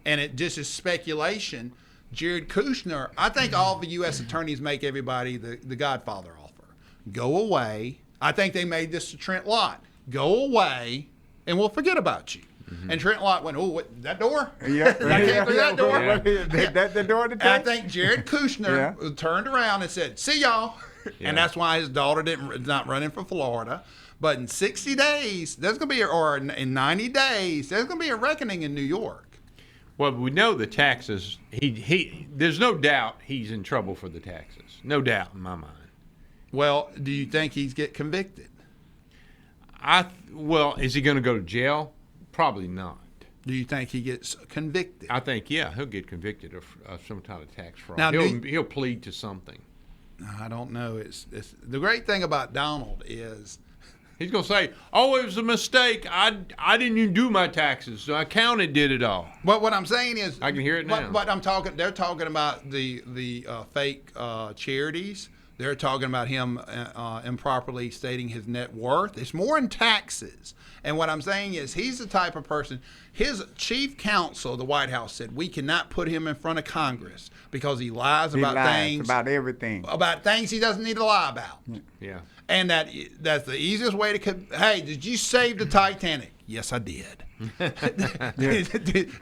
[SPEAKER 1] And it just is speculation. Jared Kushner, I think all the U.S. attorneys make everybody the Godfather offer. Go away. I think they made this to Trent Lott. Go away, and we'll forget about you. Mm-hmm. And Trent Lott went, what, that door?
[SPEAKER 3] Yeah.
[SPEAKER 1] I came through that door?
[SPEAKER 3] Yeah. That the door to
[SPEAKER 1] And I
[SPEAKER 3] take?
[SPEAKER 1] think Jared Kushner turned around and said, see y'all.
[SPEAKER 2] Yeah.
[SPEAKER 1] And that's why his daughter is not running for Florida. But in 60 days, there's going to be, or in 90 days, there's going to be a reckoning in New York.
[SPEAKER 2] Well, we know the taxes. There's no doubt he's in trouble for the taxes. No doubt in my mind.
[SPEAKER 1] Well, do you think he's get convicted?
[SPEAKER 2] Well, is he going to go to jail? Probably not.
[SPEAKER 1] Do you think he gets convicted?
[SPEAKER 2] I think, he'll get convicted of some kind of tax fraud.
[SPEAKER 1] Now,
[SPEAKER 2] he'll plead to something.
[SPEAKER 1] I don't know. It's the great thing about Donald is
[SPEAKER 2] he's going to say, "Oh, it was a mistake. I didn't even do my taxes. The accountant did it all."
[SPEAKER 1] But what I'm saying is,
[SPEAKER 2] I can hear it now.
[SPEAKER 1] But they're talking about the fake charities. They're talking about him improperly stating his net worth. It's more in taxes. And what I'm saying is he's the type of person, his chief counsel, the White House, said we cannot put him in front of Congress because he lies about things.
[SPEAKER 3] About everything.
[SPEAKER 1] About things he doesn't need to lie about.
[SPEAKER 2] Yeah.
[SPEAKER 1] And that's the easiest way to, hey, did you save the Titanic? Yes, I did.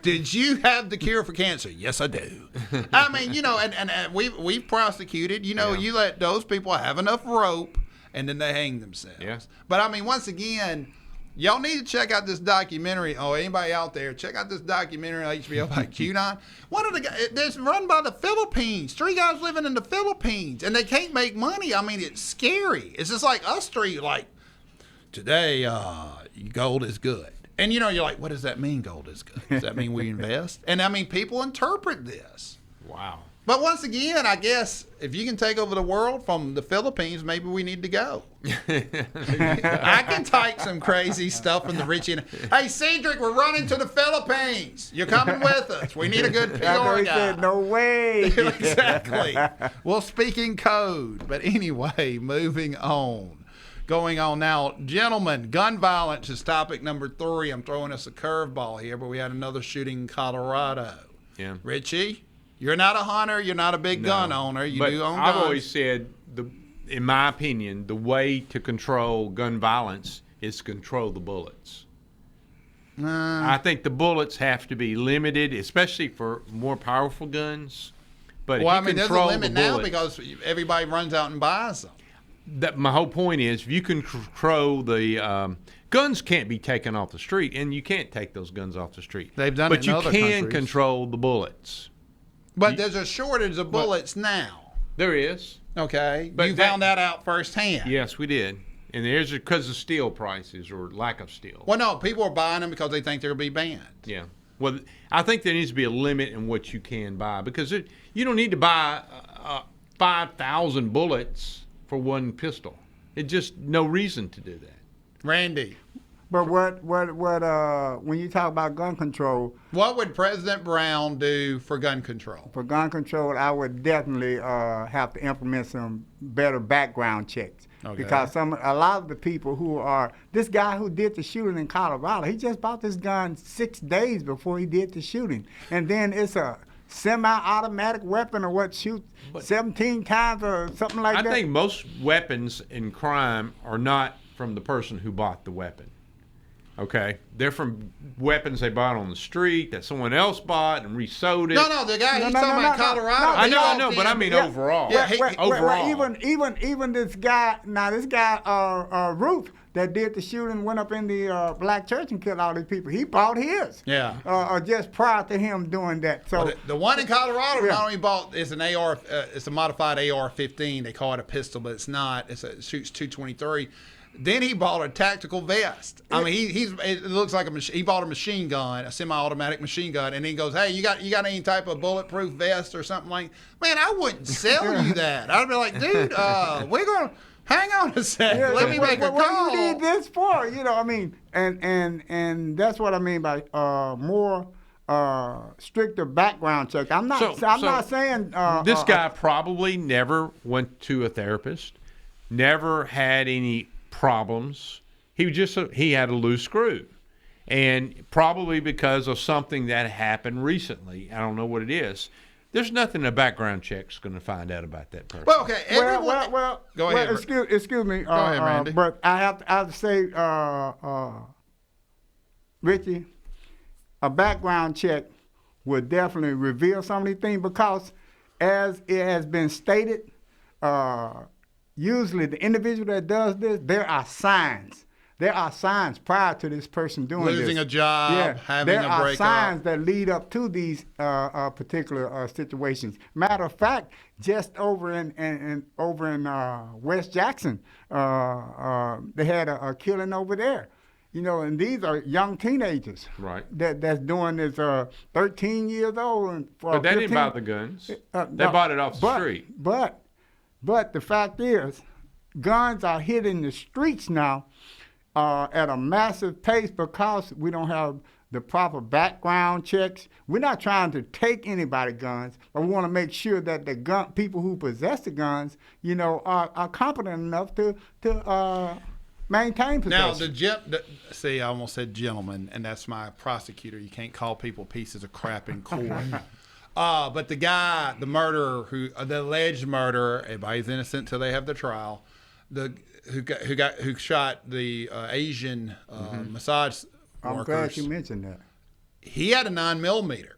[SPEAKER 1] Did you have the cure for cancer? Yes, I do. I mean, and we've prosecuted, you let those people have enough rope and then they hang themselves.
[SPEAKER 2] Yeah.
[SPEAKER 1] But I mean, once again, y'all need to check out this documentary. Oh, anybody out there, check out this documentary on HBO by QAnon. One of the guys, it's run by the Philippines. 3 guys living in the Philippines, and they can't make money. I mean, it's scary. It's just like us three, like, today, gold is good. And, you're like, what does that mean, gold is good? Does that mean we invest? And, I mean, people interpret this.
[SPEAKER 2] Wow.
[SPEAKER 1] But once again, I guess if you can take over the world from the Philippines, maybe we need to go. I can type some crazy stuff from the Richie. Hey, Cedric, we're running to the Philippines. You're coming with us. We need a good PR guy.
[SPEAKER 3] Said, no way.
[SPEAKER 1] Exactly. Well, speaking code. But anyway, moving on. Going on now, gentlemen, gun violence is topic number 3. I'm throwing us a curveball here, but we had another shooting in Colorado.
[SPEAKER 2] Yeah.
[SPEAKER 1] Richie? You're not a hunter. You're not a big gun owner. You do own guns.
[SPEAKER 2] I've always said, in my opinion, the way to control gun violence is to control the bullets. I think the bullets have to be limited, especially for more powerful guns. But
[SPEAKER 1] well,
[SPEAKER 2] if you
[SPEAKER 1] there's a
[SPEAKER 2] control
[SPEAKER 1] limit
[SPEAKER 2] the
[SPEAKER 1] now
[SPEAKER 2] bullets,
[SPEAKER 1] because everybody runs out and buys them.
[SPEAKER 2] my whole point is, if you can control the guns, can't be taken off the street, and you can't take those guns off the street.
[SPEAKER 1] They've done it in other
[SPEAKER 2] But you can
[SPEAKER 1] countries.
[SPEAKER 2] control the bullets.
[SPEAKER 1] But there's a shortage of bullets now.
[SPEAKER 2] There is.
[SPEAKER 1] Okay,
[SPEAKER 2] But
[SPEAKER 1] you found that out firsthand.
[SPEAKER 2] Yes, we did. And there's because of steel prices or lack of steel.
[SPEAKER 1] Well, no, people are buying them because they think they're going to be banned.
[SPEAKER 2] Yeah. Well, I think there needs to be a limit in what you can buy because you don't need to buy 5,000 bullets for one pistol. It's just no reason to do that.
[SPEAKER 1] Randy,
[SPEAKER 3] But what when you talk about gun control,
[SPEAKER 1] what would President Brown do for gun control?
[SPEAKER 3] for gun control, I would definitely have to implement some better background checks.
[SPEAKER 1] Okay.
[SPEAKER 3] Because a lot of the people who are, this guy who did the shooting in Colorado, he just bought this gun 6 days before he did the shooting. And then it's a semi-automatic weapon or what shoot 17 times or something like
[SPEAKER 2] I
[SPEAKER 3] that?
[SPEAKER 2] think most weapons in crime are not from the person who bought the weapon. Okay, they're from weapons they bought on the street that someone else bought and resold it.
[SPEAKER 1] No, the guy he's
[SPEAKER 3] No,
[SPEAKER 1] talking about in Colorado.
[SPEAKER 2] I
[SPEAKER 1] he
[SPEAKER 2] know,
[SPEAKER 1] walked
[SPEAKER 2] but I
[SPEAKER 1] in-
[SPEAKER 2] mean
[SPEAKER 3] Yeah.
[SPEAKER 2] overall.
[SPEAKER 1] Yeah,
[SPEAKER 2] overall.
[SPEAKER 3] Even this guy, Ruth, that did the shooting, went up in the black church and killed all these people. He bought his.
[SPEAKER 1] Yeah.
[SPEAKER 3] Just prior to him doing that. So
[SPEAKER 1] Well, the one in Colorado
[SPEAKER 3] Yeah.
[SPEAKER 1] not only bought it's an AR, it's a modified AR-15. They call it a pistol, but it's not. It shoots 223. Then he bought a tactical vest. I mean, it looks like he bought a machine gun, a semi-automatic machine gun, and then he goes, "Hey, you got any type of bulletproof vest or something like?" Man, I wouldn't sell you that. I'd be like, dude, we're gonna hang on a second.
[SPEAKER 3] Yeah,
[SPEAKER 1] Let me make a call.
[SPEAKER 3] What do you need this for? You know, I mean, and that's what I mean by more stricter background check. I'm not saying
[SPEAKER 2] this guy probably never went to a therapist, never had any problems. He had a loose screw, and probably because of something that happened recently. I don't know what it is. There's nothing a background check's going to find out about that person.
[SPEAKER 1] Well, okay. Everyone,
[SPEAKER 3] Well,
[SPEAKER 1] go ahead.
[SPEAKER 3] excuse me.
[SPEAKER 1] Go ahead, Randy.
[SPEAKER 3] But I have to say, Richie, a background check would definitely reveal some of these things because, as it has been stated, usually the individual that does this, there are signs. There are signs prior to this person doing this.
[SPEAKER 1] Losing a job, having
[SPEAKER 3] there
[SPEAKER 1] a
[SPEAKER 3] are
[SPEAKER 1] breakup.
[SPEAKER 3] signs that lead up to these particular situations. Matter of fact, just over in West Jackson, they had a killing over there. You know, and these are young teenagers.
[SPEAKER 2] Right.
[SPEAKER 3] That's doing this 13 years old. And
[SPEAKER 2] But they
[SPEAKER 3] 15.
[SPEAKER 2] didn't buy the guns. They
[SPEAKER 3] No,
[SPEAKER 2] bought it off the
[SPEAKER 3] but-
[SPEAKER 2] street.
[SPEAKER 3] But the fact is, guns are hitting the streets now at a massive pace because we don't have the proper background checks. We're not trying to take anybody's guns, but we want to make sure that the people who possess the guns, you know, are competent enough to maintain possession.
[SPEAKER 1] Now, see, I almost said gentleman, and that's my prosecutor. You can't call people pieces of crap in court. But the guy, the murderer, the alleged murderer, everybody's innocent till they have the trial. Who shot the Asian massage
[SPEAKER 3] I'm
[SPEAKER 1] workers.
[SPEAKER 3] glad you mentioned that.
[SPEAKER 1] He had a 9mm.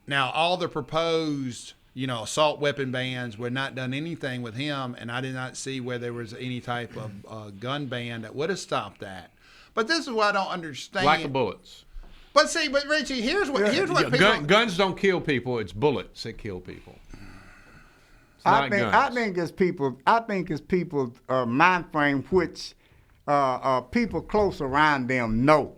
[SPEAKER 1] Now, all the proposed, assault weapon bans were not done anything with him, and I did not see where there was any type of gun ban that would have stopped that. But this is what I don't understand.
[SPEAKER 2] Lack of bullets.
[SPEAKER 1] But Richie, here's what people.
[SPEAKER 2] Guns don't kill people. It's bullets that kill people. It's not guns.
[SPEAKER 3] I think it's people's mind frame, which people close around them know,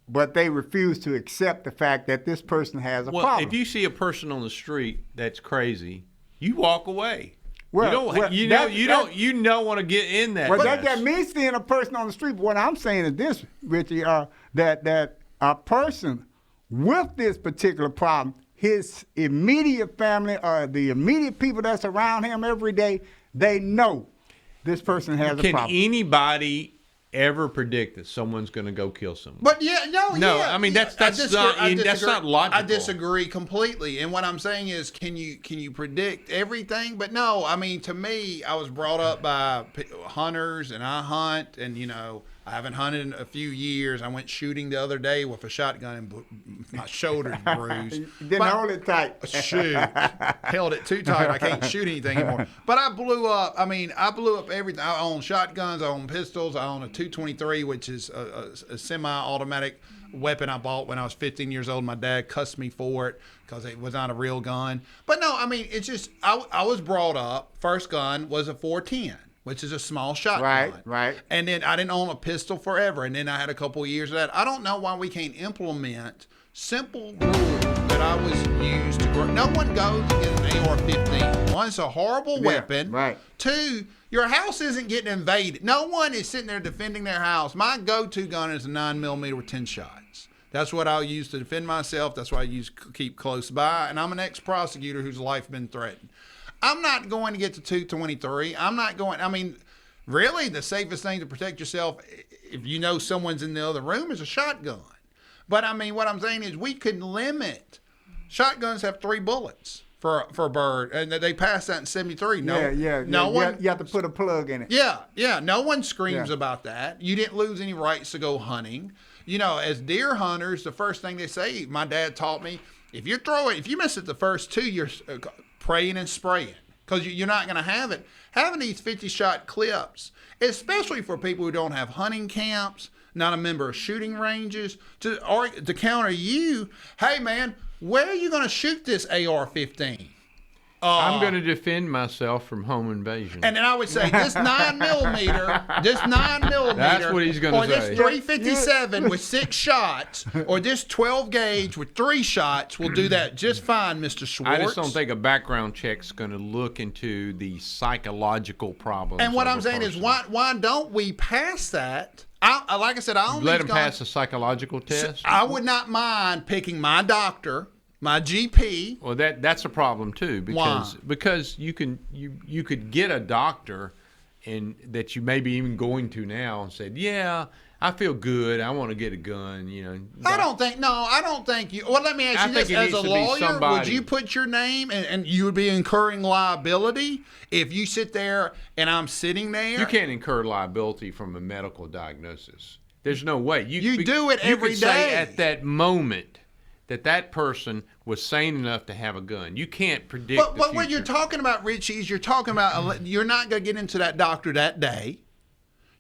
[SPEAKER 3] but they refuse to accept the fact that this person has a problem.
[SPEAKER 2] If you see a person on the street that's crazy, you walk away.
[SPEAKER 3] Well,
[SPEAKER 2] you don't want to get in that.
[SPEAKER 3] Well,
[SPEAKER 2] mess.
[SPEAKER 3] that means seeing a person on the street. But what I'm saying is this, Richie, that a person with this particular problem, his immediate family or the immediate people that's around him every day, they know this person has a problem.
[SPEAKER 2] Can anybody ever predict that someone's going to go kill someone?
[SPEAKER 1] But
[SPEAKER 2] No, I mean, that's not logical.
[SPEAKER 1] I disagree completely. And what I'm saying is, can you predict everything? But no, I mean, to me, I was brought up by hunters, and I hunt, and I haven't hunted in a few years. I went shooting the other day with a shotgun, and my shoulder's bruised.
[SPEAKER 3] Didn't hold it tight.
[SPEAKER 1] Shoot, held it too tight. I can't shoot anything anymore. But I blew up. I mean, I blew up everything. I own shotguns. I own pistols. I own a 223, which is a semi-automatic weapon I bought when I was 15 years old. My dad cussed me for it because it was not a real gun. But no, I mean, it's just I was brought up. First gun was a 410. Which is a small shotgun.
[SPEAKER 3] Right.
[SPEAKER 1] And then I didn't own a pistol forever. And then I had a couple of years of that. I don't know why we can't implement simple rules that I was used to grow. No one goes to get an AR-15. One, it's a horrible weapon.
[SPEAKER 3] Right.
[SPEAKER 1] Two, your house isn't getting invaded. No one is sitting there defending their house. My go-to gun is a 9mm with 10 shots. That's what I'll use to defend myself. That's what I use to keep close by. And I'm an ex-prosecutor whose life been threatened. I'm not going to get to 223. Really, the safest thing to protect yourself, if you know someone's in the other room, is a shotgun. But I mean, what I'm saying is we could limit Shotguns have 3 bullets for a bird, and they passed that in '73. No,
[SPEAKER 3] Yeah.
[SPEAKER 1] no one.
[SPEAKER 3] You have to put a plug in it.
[SPEAKER 1] Yeah. No one screams
[SPEAKER 3] Yeah.
[SPEAKER 1] about that. You didn't lose any rights to go hunting. You know, as deer hunters, the first thing they say, my dad taught me, if you miss it the first 2, you're praying and spraying, because you're not going to have it. Having these 50-shot clips, especially for people who don't have hunting camps, not a member of shooting ranges, to counter you, hey man, where are you going to shoot this AR-15?
[SPEAKER 2] I'm going to defend myself from home invasion.
[SPEAKER 1] And then I would say this 9mm,
[SPEAKER 2] That's what he's gonna
[SPEAKER 1] or
[SPEAKER 2] say.
[SPEAKER 1] this 357 with 6 shots, or this 12 gauge with 3 shots will do that just fine, Mr. Schwartz.
[SPEAKER 2] I just don't think a background check's going to look into the psychological problems.
[SPEAKER 1] And what
[SPEAKER 2] of
[SPEAKER 1] I'm
[SPEAKER 2] a
[SPEAKER 1] saying is,
[SPEAKER 2] person.
[SPEAKER 1] why don't we pass that? Like I said, I only
[SPEAKER 2] Let him pass a psychological test.
[SPEAKER 1] I would not mind picking my doctor, my GP.
[SPEAKER 2] Well, that's a problem too,
[SPEAKER 1] Why?
[SPEAKER 2] because you could get a doctor, and that you may be even going to now, and said, yeah, I feel good, I want to get a gun.
[SPEAKER 1] I don't think you. Well, let me ask you this: as a lawyer, would you put your name and you would be incurring liability if you sit there and I'm sitting there?
[SPEAKER 2] You can't incur liability from a medical diagnosis. There's no way.
[SPEAKER 1] You do it every
[SPEAKER 2] you could say
[SPEAKER 1] day.
[SPEAKER 2] at that moment that person was sane enough to have a gun. You can't predict.
[SPEAKER 1] But what you're talking about, Richie, is you're talking about you're not going to get into that doctor that day.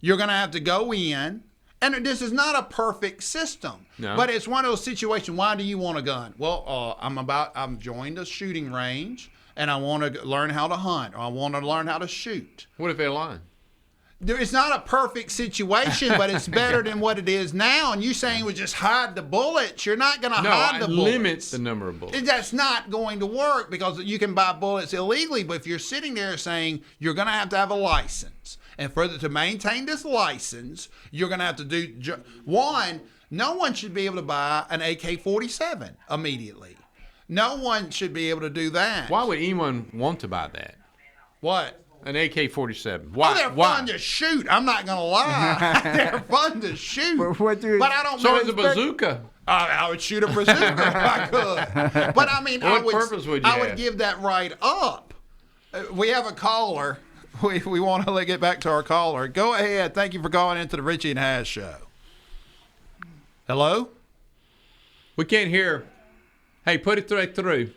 [SPEAKER 1] You're going to have to go in. And this is not a perfect system,
[SPEAKER 2] No.
[SPEAKER 1] But it's one of those situations. Why do you want a gun? Well, I'm joined a shooting range, and I want to learn how to hunt, or I want to learn how to shoot.
[SPEAKER 2] What if they're lying?
[SPEAKER 1] It's not a perfect situation, but it's better than what it is now. And you saying we just hide the bullets? You're not going to hide the bullets.
[SPEAKER 2] Limit the number of bullets.
[SPEAKER 1] That's not going to work, because you can buy bullets illegally. But if you're sitting there saying you're going to have a license, and to maintain this license, you're going to have to do one. No one should be able to buy an AK-47 immediately. No one should be able to do that.
[SPEAKER 2] Why would anyone want to buy that?
[SPEAKER 1] What?
[SPEAKER 2] An AK-47. Why?
[SPEAKER 1] Oh, they're fun to shoot. I'm not going to lie. They're fun to shoot. But I don't.
[SPEAKER 2] So is a bazooka.
[SPEAKER 1] I would shoot a bazooka if I could. But I mean,
[SPEAKER 2] What purpose would you
[SPEAKER 1] I would
[SPEAKER 2] have?
[SPEAKER 1] give that right up. We have a caller. We want to get back to our caller. Go ahead. Thank you for calling into the Richie and Hazz show. Hello?
[SPEAKER 2] We can't hear. Hey, put it right through.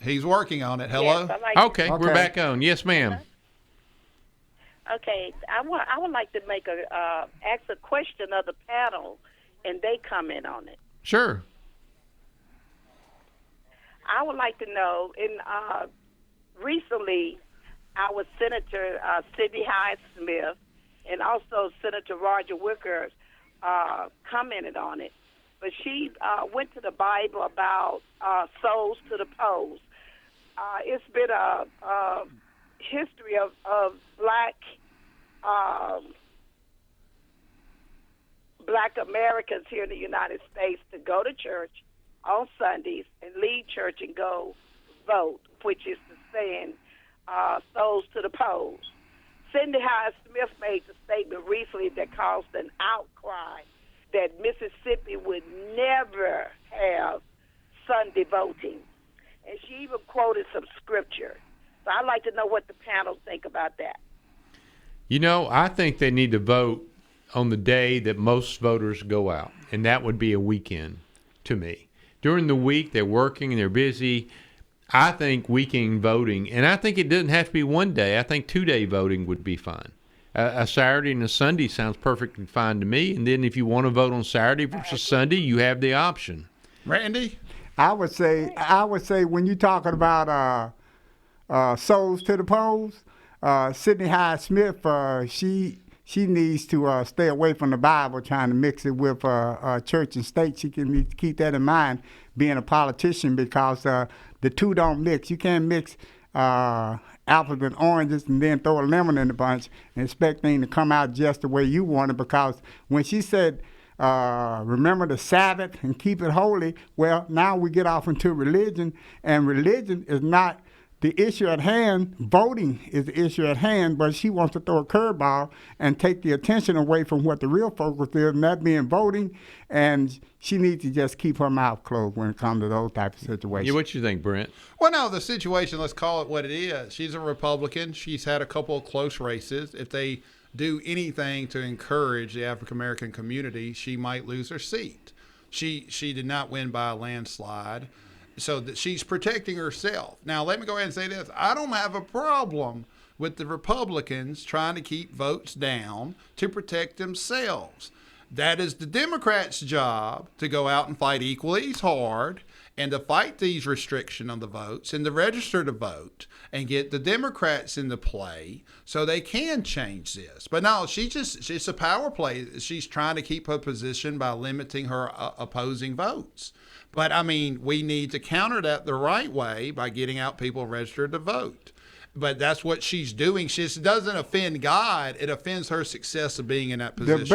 [SPEAKER 1] He's working on it. Hello?
[SPEAKER 5] Yes,
[SPEAKER 2] Okay, we're back on. Yes, ma'am.
[SPEAKER 5] Okay, I would like to make ask a question of the panel, and they comment on it.
[SPEAKER 2] Sure.
[SPEAKER 5] I would like to know. Recently, our Senator Sidney Hazz Smith and also Senator Roger Wicker commented on it. But she went to the Bible about souls to the polls. It's been a history of black Americans here in the United States to go to church on Sundays and leave church and go vote, which is to send souls to the polls. Cindy Hazz Smith made the statement recently that caused an outcry that Mississippi would never have Sunday voting. And she even quoted some scripture. So I'd like to know what the panel think about that.
[SPEAKER 2] I think they need to vote on the day that most voters go out, and that would be a weekend to me. During the week, they're working and they're busy. I think weekend voting, and I think it doesn't have to be one day. I think 2-day voting would be fine. A Saturday and a Sunday sounds perfectly fine to me. And then if you want to vote on Saturday versus Sunday, you have the option.
[SPEAKER 1] Randy?
[SPEAKER 3] I would say when you're talking about souls to the polls, Sidney Hazz Smith, she needs to stay away from the Bible, trying to mix it with church and state. She can keep that in mind, being a politician, because the two don't mix. You can't mix apples and oranges and then throw a lemon in the bunch and expect things to come out just the way you want it. Because when she said, remember the Sabbath and keep it holy, well, now we get off into religion, and religion is not the issue at hand, voting is the issue at hand, but she wants to throw a curveball and take the attention away from what the real focus is, and that being voting. And she needs to just keep her mouth closed when it comes to those type of situations.
[SPEAKER 2] Yeah, what you think, Brent?
[SPEAKER 1] Well, no, the situation, let's call it what it is. She's a Republican. She's had a couple of close races. If they do anything to encourage the African-American community, she might lose her seat. She did not win by a landslide. So that she's protecting herself. Now, let me go ahead and say this. I don't have a problem with the Republicans trying to keep votes down to protect themselves. That is the Democrats' job, to go out and fight equally as hard and to fight these restrictions on the votes and to register to vote and get the Democrats into play so they can change this. But no, it's a power play. She's trying to keep her position by limiting her opposing votes. But, I mean, we need to counter that the right way by getting out people registered to vote. But that's what she's doing. She just doesn't offend God. It offends her success of being in that position.
[SPEAKER 3] It's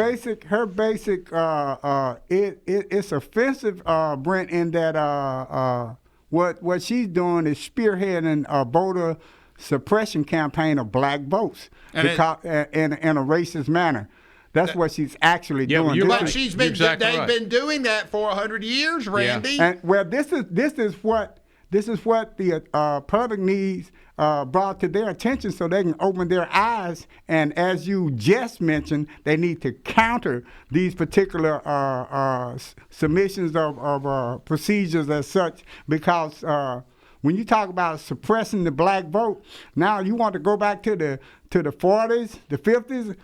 [SPEAKER 3] offensive, Brent, in that what she's doing is spearheading a voter suppression campaign of black votes in a racist manner. That's what she's actually doing.
[SPEAKER 2] You're
[SPEAKER 1] But
[SPEAKER 2] right.
[SPEAKER 1] she's been
[SPEAKER 2] Exactly
[SPEAKER 1] they've
[SPEAKER 2] right.
[SPEAKER 1] been doing that for 100 years, Randy.
[SPEAKER 3] And, well, this is what the public needs brought to their attention so they can open their eyes. And as you just mentioned, they need to counter these particular submissions of procedures as such, because when you talk about suppressing the black vote, now you want to go back to the 40s, the 50s.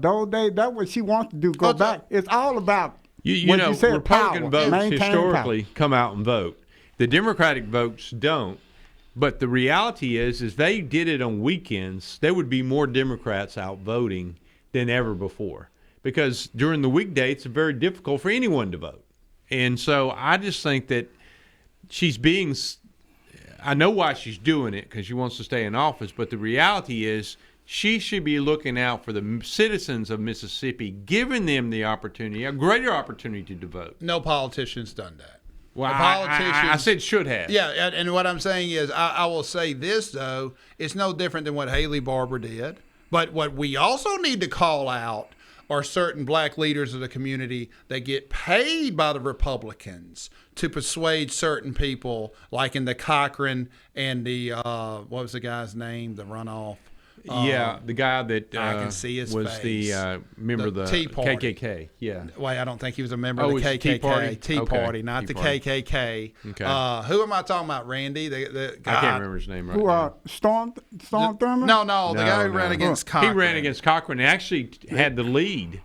[SPEAKER 3] Those days, that's what she wants to do. Go back. It's all about
[SPEAKER 2] You know,
[SPEAKER 3] said,
[SPEAKER 2] Republican
[SPEAKER 3] power.
[SPEAKER 2] votes
[SPEAKER 3] Maintain
[SPEAKER 2] historically come out and vote. The Democratic votes don't. But the reality is they did it on weekends. There would be more Democrats out voting than ever before, because during the weekday it's very difficult for anyone to vote. And so I just think that she's being. I know why she's doing it, because she wants to stay in office. But the reality is, she should be looking out for the citizens of Mississippi, giving them the opportunity, a greater opportunity to vote.
[SPEAKER 1] No politician's done that.
[SPEAKER 2] Well,
[SPEAKER 1] The politicians,
[SPEAKER 2] I said should have.
[SPEAKER 1] Yeah, and what I'm saying is, I will say this, though. It's no different than what Haley Barbour did. But what we also need to call out are certain black leaders of the community that get paid by the Republicans to persuade certain people, like in the Cochran and the, what was the guy's name, the runoff?
[SPEAKER 2] Yeah, the guy that
[SPEAKER 1] I can see his
[SPEAKER 2] was
[SPEAKER 1] face.
[SPEAKER 2] the member of the
[SPEAKER 1] Tea Party.
[SPEAKER 2] KKK. Yeah.
[SPEAKER 1] Wait, I don't think he was a member of
[SPEAKER 2] Oh,
[SPEAKER 1] the
[SPEAKER 2] it's
[SPEAKER 1] KKK.
[SPEAKER 2] Tea Party? Okay,
[SPEAKER 1] Not
[SPEAKER 2] Tea
[SPEAKER 1] the
[SPEAKER 2] Party.
[SPEAKER 1] KKK.
[SPEAKER 2] Okay.
[SPEAKER 1] Who am I talking about, Randy? The guy.
[SPEAKER 2] I can't remember his name right
[SPEAKER 3] Who
[SPEAKER 2] now.
[SPEAKER 3] Storm Thurmond?
[SPEAKER 1] No, the guy who
[SPEAKER 2] No.
[SPEAKER 1] ran against
[SPEAKER 2] He
[SPEAKER 1] Cochran.
[SPEAKER 2] ran against Cochran and actually had the lead.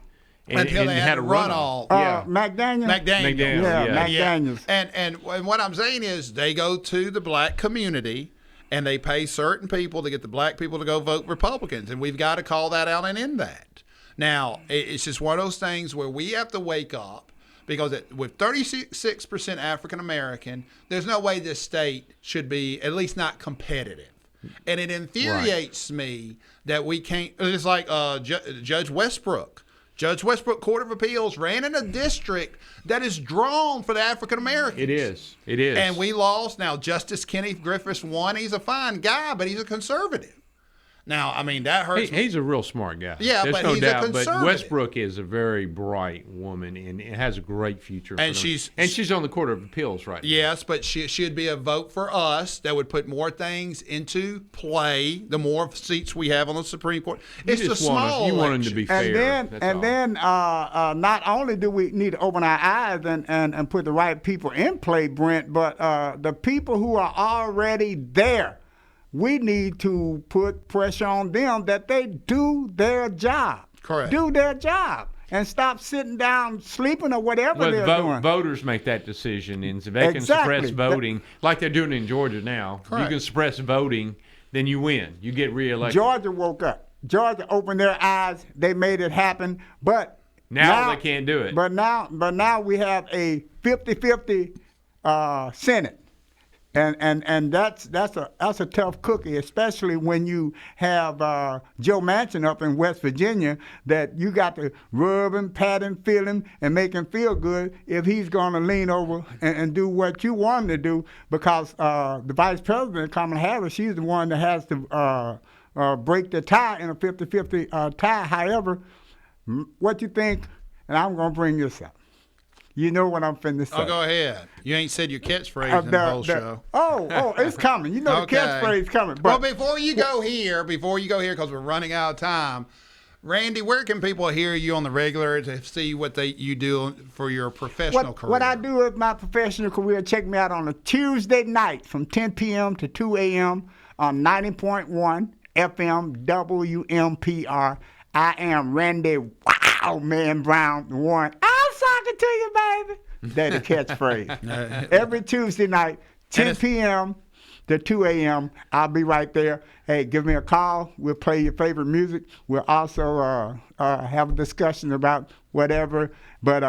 [SPEAKER 1] Until they had a runoff.
[SPEAKER 2] Yeah.
[SPEAKER 3] McDaniel?
[SPEAKER 1] McDaniel.
[SPEAKER 2] Yeah,
[SPEAKER 3] McDaniels.
[SPEAKER 1] And what I'm saying is, they go to the black community and they pay certain people to get the black people to go vote Republicans, and we've got to call that out and end that. Now, it's just one of those things where we have to wake up, because with 36% African American, there's no way this state should be at least not competitive. And it infuriates me that we can't. It's like Judge Westbrook. Judge Westbrook Court of Appeals ran in a district that is drawn for the African Americans.
[SPEAKER 2] It is. It is.
[SPEAKER 1] And we lost. Now, Justice Kenny Griffiths won. He's a fine guy, but he's a conservative. Now, I mean, that hurts me.
[SPEAKER 2] He's a real smart guy.
[SPEAKER 1] Yeah,
[SPEAKER 2] There's
[SPEAKER 1] but
[SPEAKER 2] no
[SPEAKER 1] he's a
[SPEAKER 2] doubt. But
[SPEAKER 1] conservative.
[SPEAKER 2] Westbrook is a very bright woman and has a great future.
[SPEAKER 1] And
[SPEAKER 2] for them.
[SPEAKER 1] she's
[SPEAKER 2] on the Court of Appeals right now.
[SPEAKER 1] Yes, but she'd be a vote for us that would put more things into play. The more seats we have on the Supreme Court, it's
[SPEAKER 2] You
[SPEAKER 1] the
[SPEAKER 2] just
[SPEAKER 1] small
[SPEAKER 2] you want him to
[SPEAKER 1] election.
[SPEAKER 2] be fair.
[SPEAKER 3] And then not only do we need to open our eyes and put the right people in play, Brent, but the people who are already there, we need to put pressure on them that they do their job.
[SPEAKER 1] Correct.
[SPEAKER 3] Do their job. And stop sitting down sleeping or whatever they're doing.
[SPEAKER 2] Voters make that decision, and if they can
[SPEAKER 3] Exactly.
[SPEAKER 2] suppress voting, like they're doing in Georgia now.
[SPEAKER 1] Correct.
[SPEAKER 2] You can suppress voting, then you win. You get reelected.
[SPEAKER 3] Georgia woke up. Georgia opened their eyes. They made it happen. But
[SPEAKER 2] Now they can't do it.
[SPEAKER 3] But now we have a 50-50 Senate. And that's a tough cookie, especially when you have Joe Manchin up in West Virginia that you got to rub him, pat him, feel him, and make him feel good if he's going to lean over and do what you want him to do, because the Vice President, Kamala Harris, she's the one that has to break the tie in a 50-50 tie. However, what you think, and I'm going to bring this up. You know what I'm finna say.
[SPEAKER 1] Oh, go ahead. You ain't said your catchphrase in the whole show.
[SPEAKER 3] Oh, it's coming. You know
[SPEAKER 1] Okay.
[SPEAKER 3] the catchphrase coming.
[SPEAKER 1] Well,
[SPEAKER 3] But
[SPEAKER 1] before you go here, because we're running out of time, Randy, where can people hear you on the regular to see what you do for your professional career?
[SPEAKER 3] what I do with my professional career, check me out on a Tuesday night from 10 p.m. to 2 a.m. on 90.1 FM WMPR. I am Randy Wow Man Brown, the one. I'm talking to you, baby. That's the catchphrase. Every Tuesday night, 10 p.m. to 2 a.m. I'll be right there. Hey, give me a call. We'll play your favorite music. We'll also have a discussion about whatever. But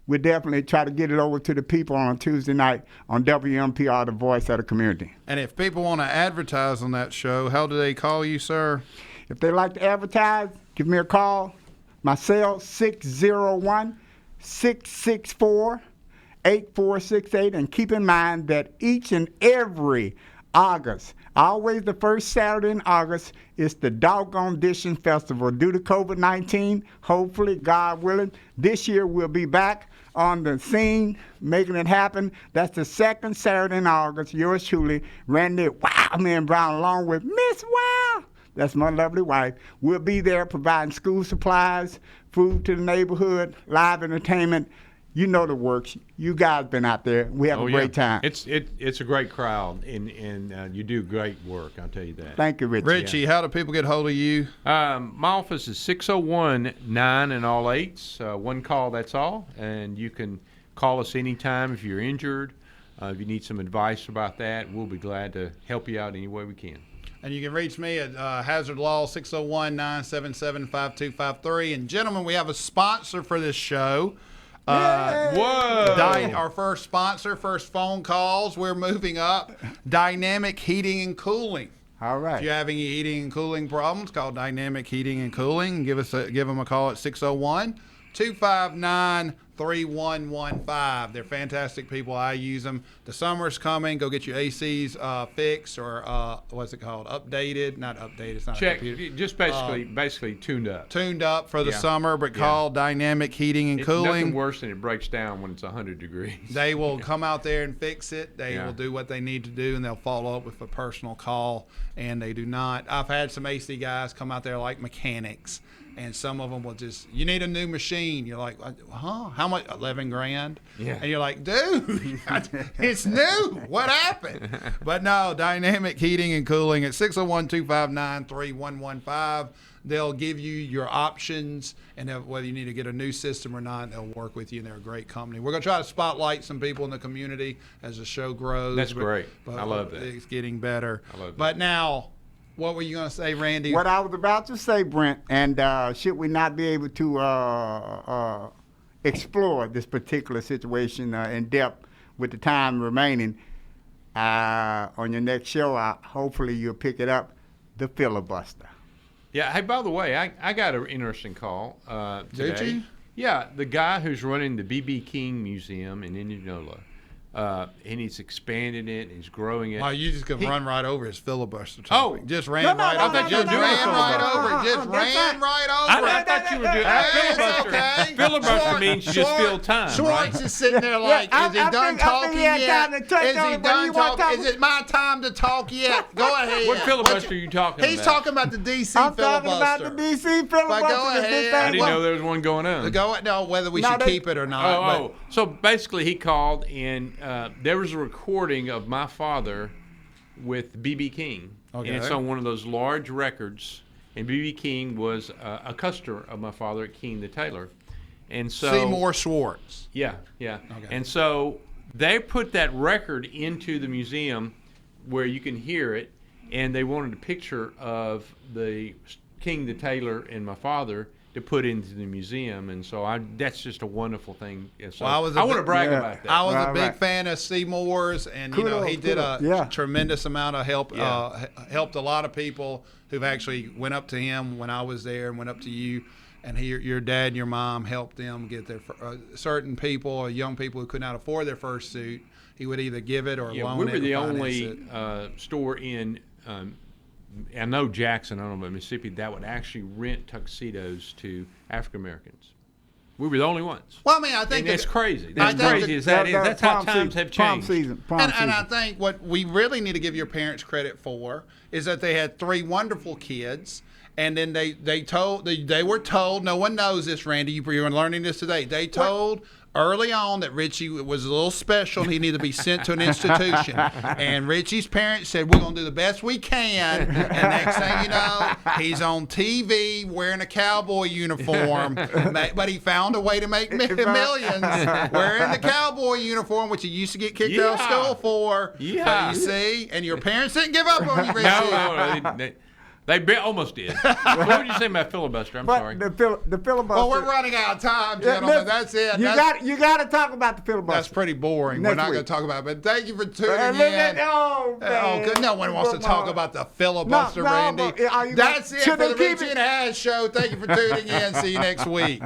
[SPEAKER 3] we'll definitely try to get it over to the people on a Tuesday night on WMPR, the voice of the community.
[SPEAKER 1] And if people want to advertise on that show, how do they call you, sir?
[SPEAKER 3] If they like to advertise, give me a call. My cell, 601-664-8468. And keep in mind that each and every August, always the first Saturday in August, is the Doggone Dishing Festival. Due to COVID-19, hopefully, God willing, this year we'll be back on the scene, making it happen. That's the second Saturday in August. Yours truly, Randy Wow Man Brown, along with Miss Wow. That's my lovely wife. We'll be there providing school supplies, food to the neighborhood, live entertainment. You know the works. You guys been out there. We have a great time.
[SPEAKER 2] It's a great crowd, and you do great work. I'll tell you that.
[SPEAKER 3] Thank you, Richie.
[SPEAKER 1] Richie, how do people get hold of you?
[SPEAKER 2] My office is 601-9 and all 8s. One call, that's all. And you can call us anytime if you're injured. If you need some advice about that, we'll be glad to help you out any way we can.
[SPEAKER 1] And you can reach me at Hazard Law, 601-977-5253. And gentlemen, we have a sponsor for this show. Our first sponsor, first phone calls. We're moving up. Dynamic Heating and Cooling.
[SPEAKER 3] All right.
[SPEAKER 1] If you have any heating and cooling problems, call Dynamic Heating and Cooling. Give them a call at 601-259-3115. They're fantastic people. I use them. The summer's coming. Go get your ACs fixed or what's it called? Updated. Not updated. It's not
[SPEAKER 2] Check.
[SPEAKER 1] a computer.
[SPEAKER 2] Just basically tuned up.
[SPEAKER 1] Tuned up for the
[SPEAKER 2] Yeah.
[SPEAKER 1] summer, but call Dynamic Heating and
[SPEAKER 2] It's
[SPEAKER 1] Cooling.
[SPEAKER 2] nothing worse than it breaks down when it's 100 degrees.
[SPEAKER 1] They will come out there and fix it. They
[SPEAKER 2] Yeah.
[SPEAKER 1] will do what they need to do, and they'll follow up with a personal call. And they do not. I've had some AC guys come out there like mechanics, and some of them will just, you need a new machine. You're like, huh? How much? 11 grand?
[SPEAKER 2] Yeah.
[SPEAKER 1] And you're like, dude, it's new. What happened? But no, Dynamic Heating and Cooling at 601-259-3115. They'll give you your options, and whether you need to get a new system or not, they'll work with you, and they're a great company. We're going to try to spotlight some people in the community as the show grows.
[SPEAKER 2] That's great.
[SPEAKER 1] But
[SPEAKER 2] I love that.
[SPEAKER 1] It's getting better.
[SPEAKER 2] I love that.
[SPEAKER 1] But now, what were you going to say, Randy?
[SPEAKER 3] What I was about to say, Brent, and should we not be able to explore this particular situation in depth with the time remaining, on your next show, hopefully you'll pick it up, the filibuster.
[SPEAKER 2] Yeah. Hey, by the way, I got an interesting call today.
[SPEAKER 1] Did you?
[SPEAKER 2] Yeah, the guy who's running the B.B. King Museum in Indianola, and he's expanded it, and he's growing it.
[SPEAKER 1] Oh, you just going to run right over his filibuster topic.
[SPEAKER 2] Oh.
[SPEAKER 1] Just ran
[SPEAKER 3] No,
[SPEAKER 1] right
[SPEAKER 3] no,
[SPEAKER 1] over
[SPEAKER 3] no,
[SPEAKER 1] it. Just
[SPEAKER 3] no, no,
[SPEAKER 1] ran
[SPEAKER 3] no,
[SPEAKER 1] right
[SPEAKER 3] no,
[SPEAKER 1] over it.
[SPEAKER 3] no,
[SPEAKER 1] Just
[SPEAKER 3] no,
[SPEAKER 1] ran right over
[SPEAKER 2] I
[SPEAKER 1] it.
[SPEAKER 2] thought you were doing
[SPEAKER 1] Hey, it's
[SPEAKER 2] filibuster.
[SPEAKER 1] okay.
[SPEAKER 2] Filibuster means you just fill time,
[SPEAKER 1] Schwartz
[SPEAKER 2] right?
[SPEAKER 1] is sitting there like, is he done talking yet? Is he done talking? Is it my time to talk yet? Go ahead.
[SPEAKER 2] What filibuster are you talking
[SPEAKER 1] He's
[SPEAKER 2] about?
[SPEAKER 1] talking about the D.C.
[SPEAKER 3] I'm
[SPEAKER 1] filibuster.
[SPEAKER 3] talking about the D.C. filibuster.
[SPEAKER 1] go ahead.
[SPEAKER 2] I didn't know there was one going on.
[SPEAKER 1] No, whether we
[SPEAKER 3] No,
[SPEAKER 1] should
[SPEAKER 3] they-
[SPEAKER 1] keep it or not.
[SPEAKER 2] Oh. So basically, he called, and there was a recording of my father with B.B. King.
[SPEAKER 1] Okay.
[SPEAKER 2] And it's on one of those large records. And B.B. King was a customer of my father at King the Tailor. And so
[SPEAKER 1] Seymour Schwartz.
[SPEAKER 2] Yeah.
[SPEAKER 1] Okay.
[SPEAKER 2] And so they put that record into the museum where you can hear it, and they wanted a picture of the King the Tailor and my father, to put into the museum, and so that's just a wonderful thing. And so
[SPEAKER 1] Well,
[SPEAKER 2] I want to brag about that.
[SPEAKER 1] I was a
[SPEAKER 3] Right,
[SPEAKER 1] big
[SPEAKER 3] right.
[SPEAKER 1] fan of Seymour's, and you know
[SPEAKER 3] Kudos,
[SPEAKER 1] he did a
[SPEAKER 3] kudos. Yeah.
[SPEAKER 1] tremendous amount of help.
[SPEAKER 2] Yeah.
[SPEAKER 1] Helped a lot of people who've actually went up to him when I was there, and went up to you. And your dad and your mom helped them get their certain people or young people who could not afford their first suit. He would either give it or
[SPEAKER 2] Yeah,
[SPEAKER 1] loan
[SPEAKER 2] we
[SPEAKER 1] it.
[SPEAKER 2] were the
[SPEAKER 1] or finance
[SPEAKER 2] only
[SPEAKER 1] it.
[SPEAKER 2] store in, I know Jackson, I don't know about Mississippi, that would actually rent tuxedos to African Americans. We were the only ones.
[SPEAKER 1] Well, I mean, I think
[SPEAKER 2] And
[SPEAKER 1] that
[SPEAKER 2] it's crazy.
[SPEAKER 1] I
[SPEAKER 2] That's
[SPEAKER 1] think
[SPEAKER 2] crazy
[SPEAKER 1] that-
[SPEAKER 2] as that is. That's how
[SPEAKER 3] prom
[SPEAKER 2] times
[SPEAKER 3] season-
[SPEAKER 2] have
[SPEAKER 3] Prom
[SPEAKER 2] changed.
[SPEAKER 3] season. Prom
[SPEAKER 1] And
[SPEAKER 3] season.
[SPEAKER 1] I think what we really need to give your parents credit for is that they had 3 wonderful kids, and then they were told. No one knows this, Randy. You're learning this today. They told early on that Richie was a little special and he needed to be sent to an institution. And Richie's parents said, "We're gonna do the best we can." And next thing you know, he's on TV wearing a cowboy uniform, but he found a way to make millions wearing the cowboy uniform, which he used to get kicked out of
[SPEAKER 2] Yeah.
[SPEAKER 1] school for.
[SPEAKER 2] Yeah.
[SPEAKER 1] But you see, and your parents didn't give up on you, Richie.
[SPEAKER 2] No, they almost did. What would you say about filibuster? I'm sorry.
[SPEAKER 3] But the filibuster.
[SPEAKER 1] Well, we're running out of time,
[SPEAKER 3] Yeah,
[SPEAKER 1] gentlemen.
[SPEAKER 3] listen,
[SPEAKER 1] That's it.
[SPEAKER 3] You got to talk about the filibuster.
[SPEAKER 1] That's pretty boring. We're
[SPEAKER 3] Next
[SPEAKER 1] not going
[SPEAKER 3] week.
[SPEAKER 1] to talk about it. But thank you for tuning
[SPEAKER 3] Look
[SPEAKER 1] in.
[SPEAKER 3] at- oh, man.
[SPEAKER 1] good. No one wants to talk about the filibuster,
[SPEAKER 3] No,
[SPEAKER 1] Randy.
[SPEAKER 3] but are you
[SPEAKER 1] That's
[SPEAKER 3] gonna-
[SPEAKER 1] it
[SPEAKER 3] should
[SPEAKER 1] for
[SPEAKER 3] they
[SPEAKER 1] the
[SPEAKER 3] keep
[SPEAKER 1] Richie
[SPEAKER 3] it?
[SPEAKER 1] and Hazz show. Thank you for tuning in. See you next week.